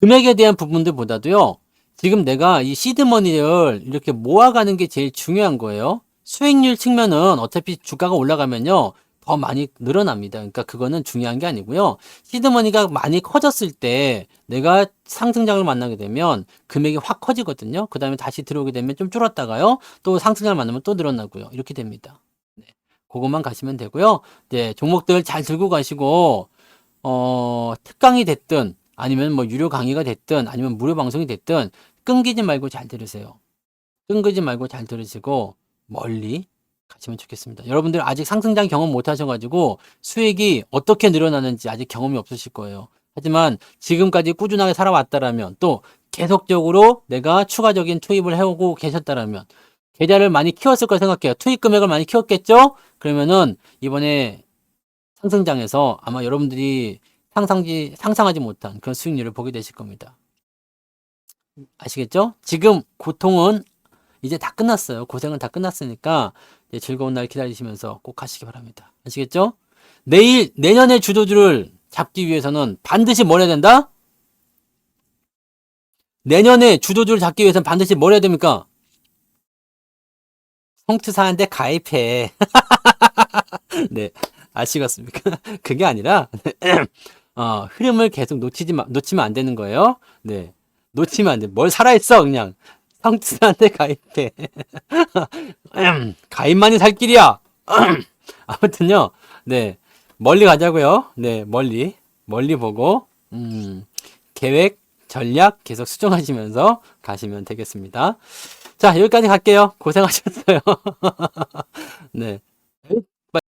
금액에 대한 부분들보다도요. 지금 내가 이 시드머니를 이렇게 모아가는 게 제일 중요한 거예요. 수익률 측면은 어차피 주가가 올라가면요. 더 많이 늘어납니다. 그러니까 그거는 중요한 게 아니고요. 시드머니가 많이 커졌을 때 내가 상승장을 만나게 되면 금액이 확 커지거든요. 그 다음에 다시 들어오게 되면 좀 줄었다가요. 또 상승장을 만나면 또 늘어나고요. 이렇게 됩니다. 네. 그것만 가시면 되고요. 네, 종목들 잘 들고 가시고 특강이 됐든 아니면 뭐 유료 강의가 됐든 아니면 무료 방송이 됐든 끊기지 말고 잘 들으세요. 끊기지 말고 잘 들으시고 멀리 가시면 좋겠습니다. 여러분들 아직 상승장 경험 못 하셔가지고 수익이 어떻게 늘어나는지 아직 경험이 없으실 거예요. 하지만 지금까지 꾸준하게 살아왔다라면 또 계속적으로 내가 추가적인 투입을 해오고 계셨다라면 계좌를 많이 키웠을 거 생각해요. 투입 금액을 많이 키웠겠죠? 그러면은 이번에 상승장에서 아마 여러분들이 상상하지 못한 그런 수익률을 보게 되실 겁니다. 아시겠죠? 지금 고통은 이제 다 끝났어요. 고생은 다 끝났으니까 이제 즐거운 날 기다리시면서 꼭 하시기 바랍니다. 아시겠죠? 내년의 주도주를 잡기 위해서는 반드시 뭘 해야 된다? 내년에 주도주를 잡기 위해서는 반드시 뭘 해야 됩니까? 성투사한테 가입해. 네. 아시겠습니까? 그게 아니라, 흐름을 계속 놓치면 안 되는 거예요. 네. 놓치면 안 돼. 뭘 살아있어, 그냥. 성투사한테 가입해. 가입만이 살 길이야. 아무튼요. 네. 멀리 가자고요. 네. 멀리 보고, 계획, 전략 계속 수정하시면서 가시면 되겠습니다. 자, 여기까지 갈게요. 고생하셨어요. 네.